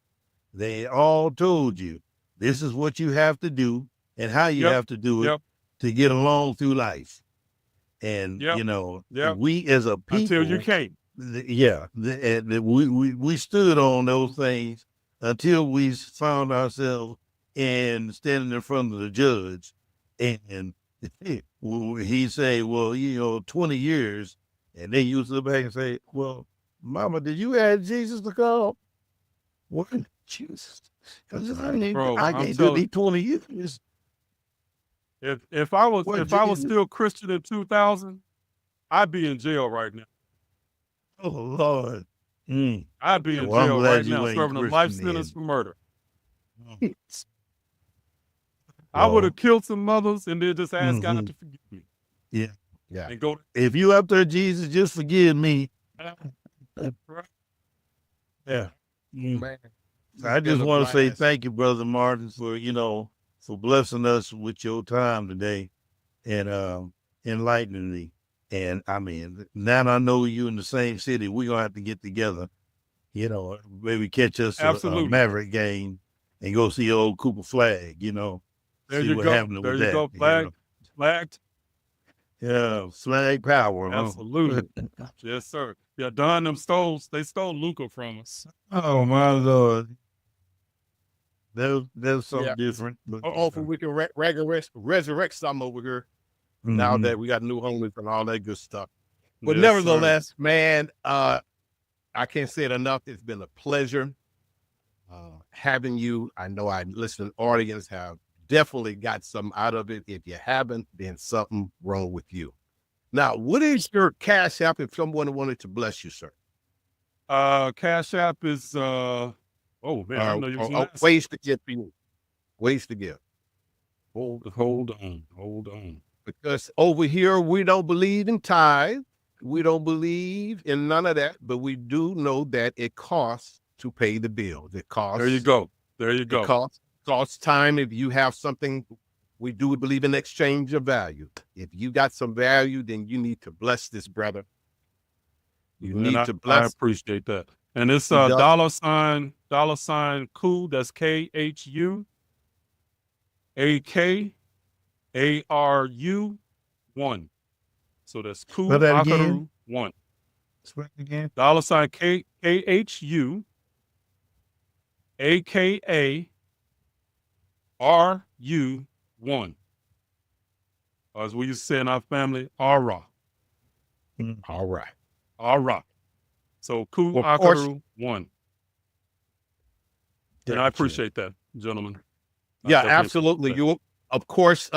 they all told you this is what you have to do and how you Yep. have to do it Yep. to get along through life. And, Yep. Yep. we as a people, Until you can't. we stood on those things until we found ourselves and standing in front of the judge, and he say, well, 20 years, and then you sit back and say, well, Mama, did you ask Jesus to come? What? Jesus. Bro, I I'm can't do telling- these 20 years. If I was What, was Jesus? still Christian in 2000, I'd be in jail right now. Oh, Lord. Mm. I'd be in Well, I'm jail glad right you now, ain't serving a Christian life sentence then. for murder. I Well, would have killed some mothers and then just asked God Mhm. to forgive me. Yeah. Yeah. And go. If you up there, Jesus, just forgive me. Right. Yeah. Mm. Man, So I it's been just a want to say blast. thank you, Brother Martin, for blessing us with your time today and enlightening me. And now I know you in the same city. We're gonna have to get together. Maybe catch us a Absolutely. Maverick game and go see old Cooper Flag. There see you what go. happened There with you that. go. Flagged. Yeah, Flag Power. Huh? Absolutely. Yes, sir. Yeah, Don them they stole Luca from us. Oh my Lord. There's something Yeah. different. But, Hopefully we can resurrect some over here now that we got new homies and all that good stuff. But Yes, nevertheless, man, I can't say it enough. It's been a pleasure having you. I know our listening audience have definitely got something out of it. If you haven't, then something wrong with you. Now, what is your Cash App if someone wanted to bless you, sir? Cash App is oh man, I know you was gonna ask. Ways to give people. Ways to give. Hold on. Because over here, we don't believe in tithe. We don't believe in none of that, but we do know that it costs to pay the bills. It costs. There you go. It costs time. If you have something, we do believe in exchange of value. If you got some value, then you need to bless this brother. You And need I to bless. appreciate that. And it's He does. $sign Ku. That's KHU AKARU 1. So that's Ku Say that Akaru again? 1. Spell it again. $KHU AKARU 1. As we used to say in our family, Ara. All right. Ara. So Ku Well, of course- Akaru 1. And I appreciate that, gentlemen. I Yeah, definitely absolutely. appreciate You, of course,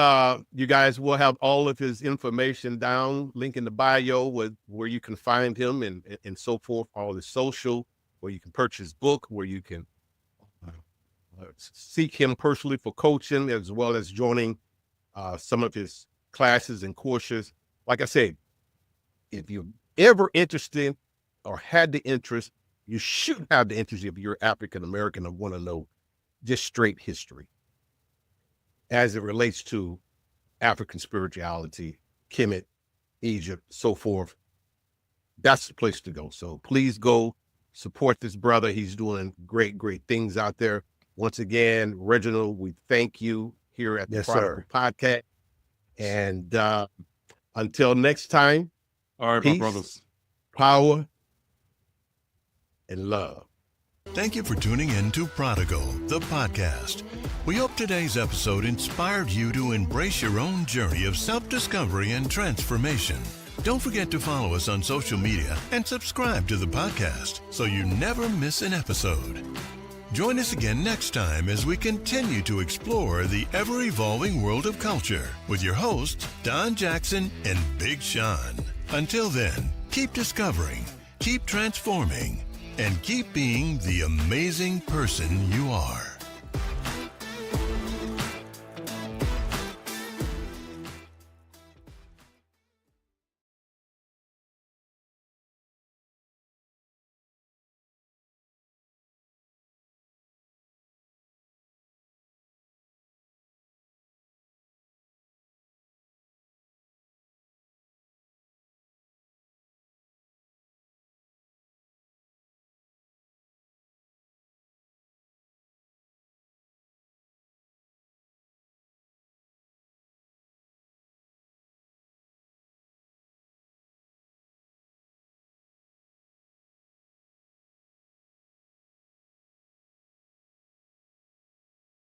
you guys will have all of his information down, link in the bio with where you can find him and so forth, all his social, where you can purchase his book, where you can seek him personally for coaching, as well as joining some of his classes and courses. Like I said, if you're ever interested or had the interest, you should have the interest if you're African American and want to know just straight history as it relates to African spirituality, Kemet, Egypt, so forth. That's the place to go. So please go support this brother. He's doing great, great things out there. Once again, Reginald, we thank you here at the Yes, Prodigal sir. Podcast. And until next time, All right, Peace. my brothers. power and love. Thank you for tuning in to Prodigal, the podcast. We hope today's episode inspired you to embrace your own journey of self-discovery and transformation. Don't forget to follow us on social media and subscribe to the podcast so you never miss an episode. Join us again next time as we continue to explore the ever-evolving world of culture with your hosts, Don Jackson and Big Sean. Until then, keep discovering, keep transforming, and keep being the amazing person you are.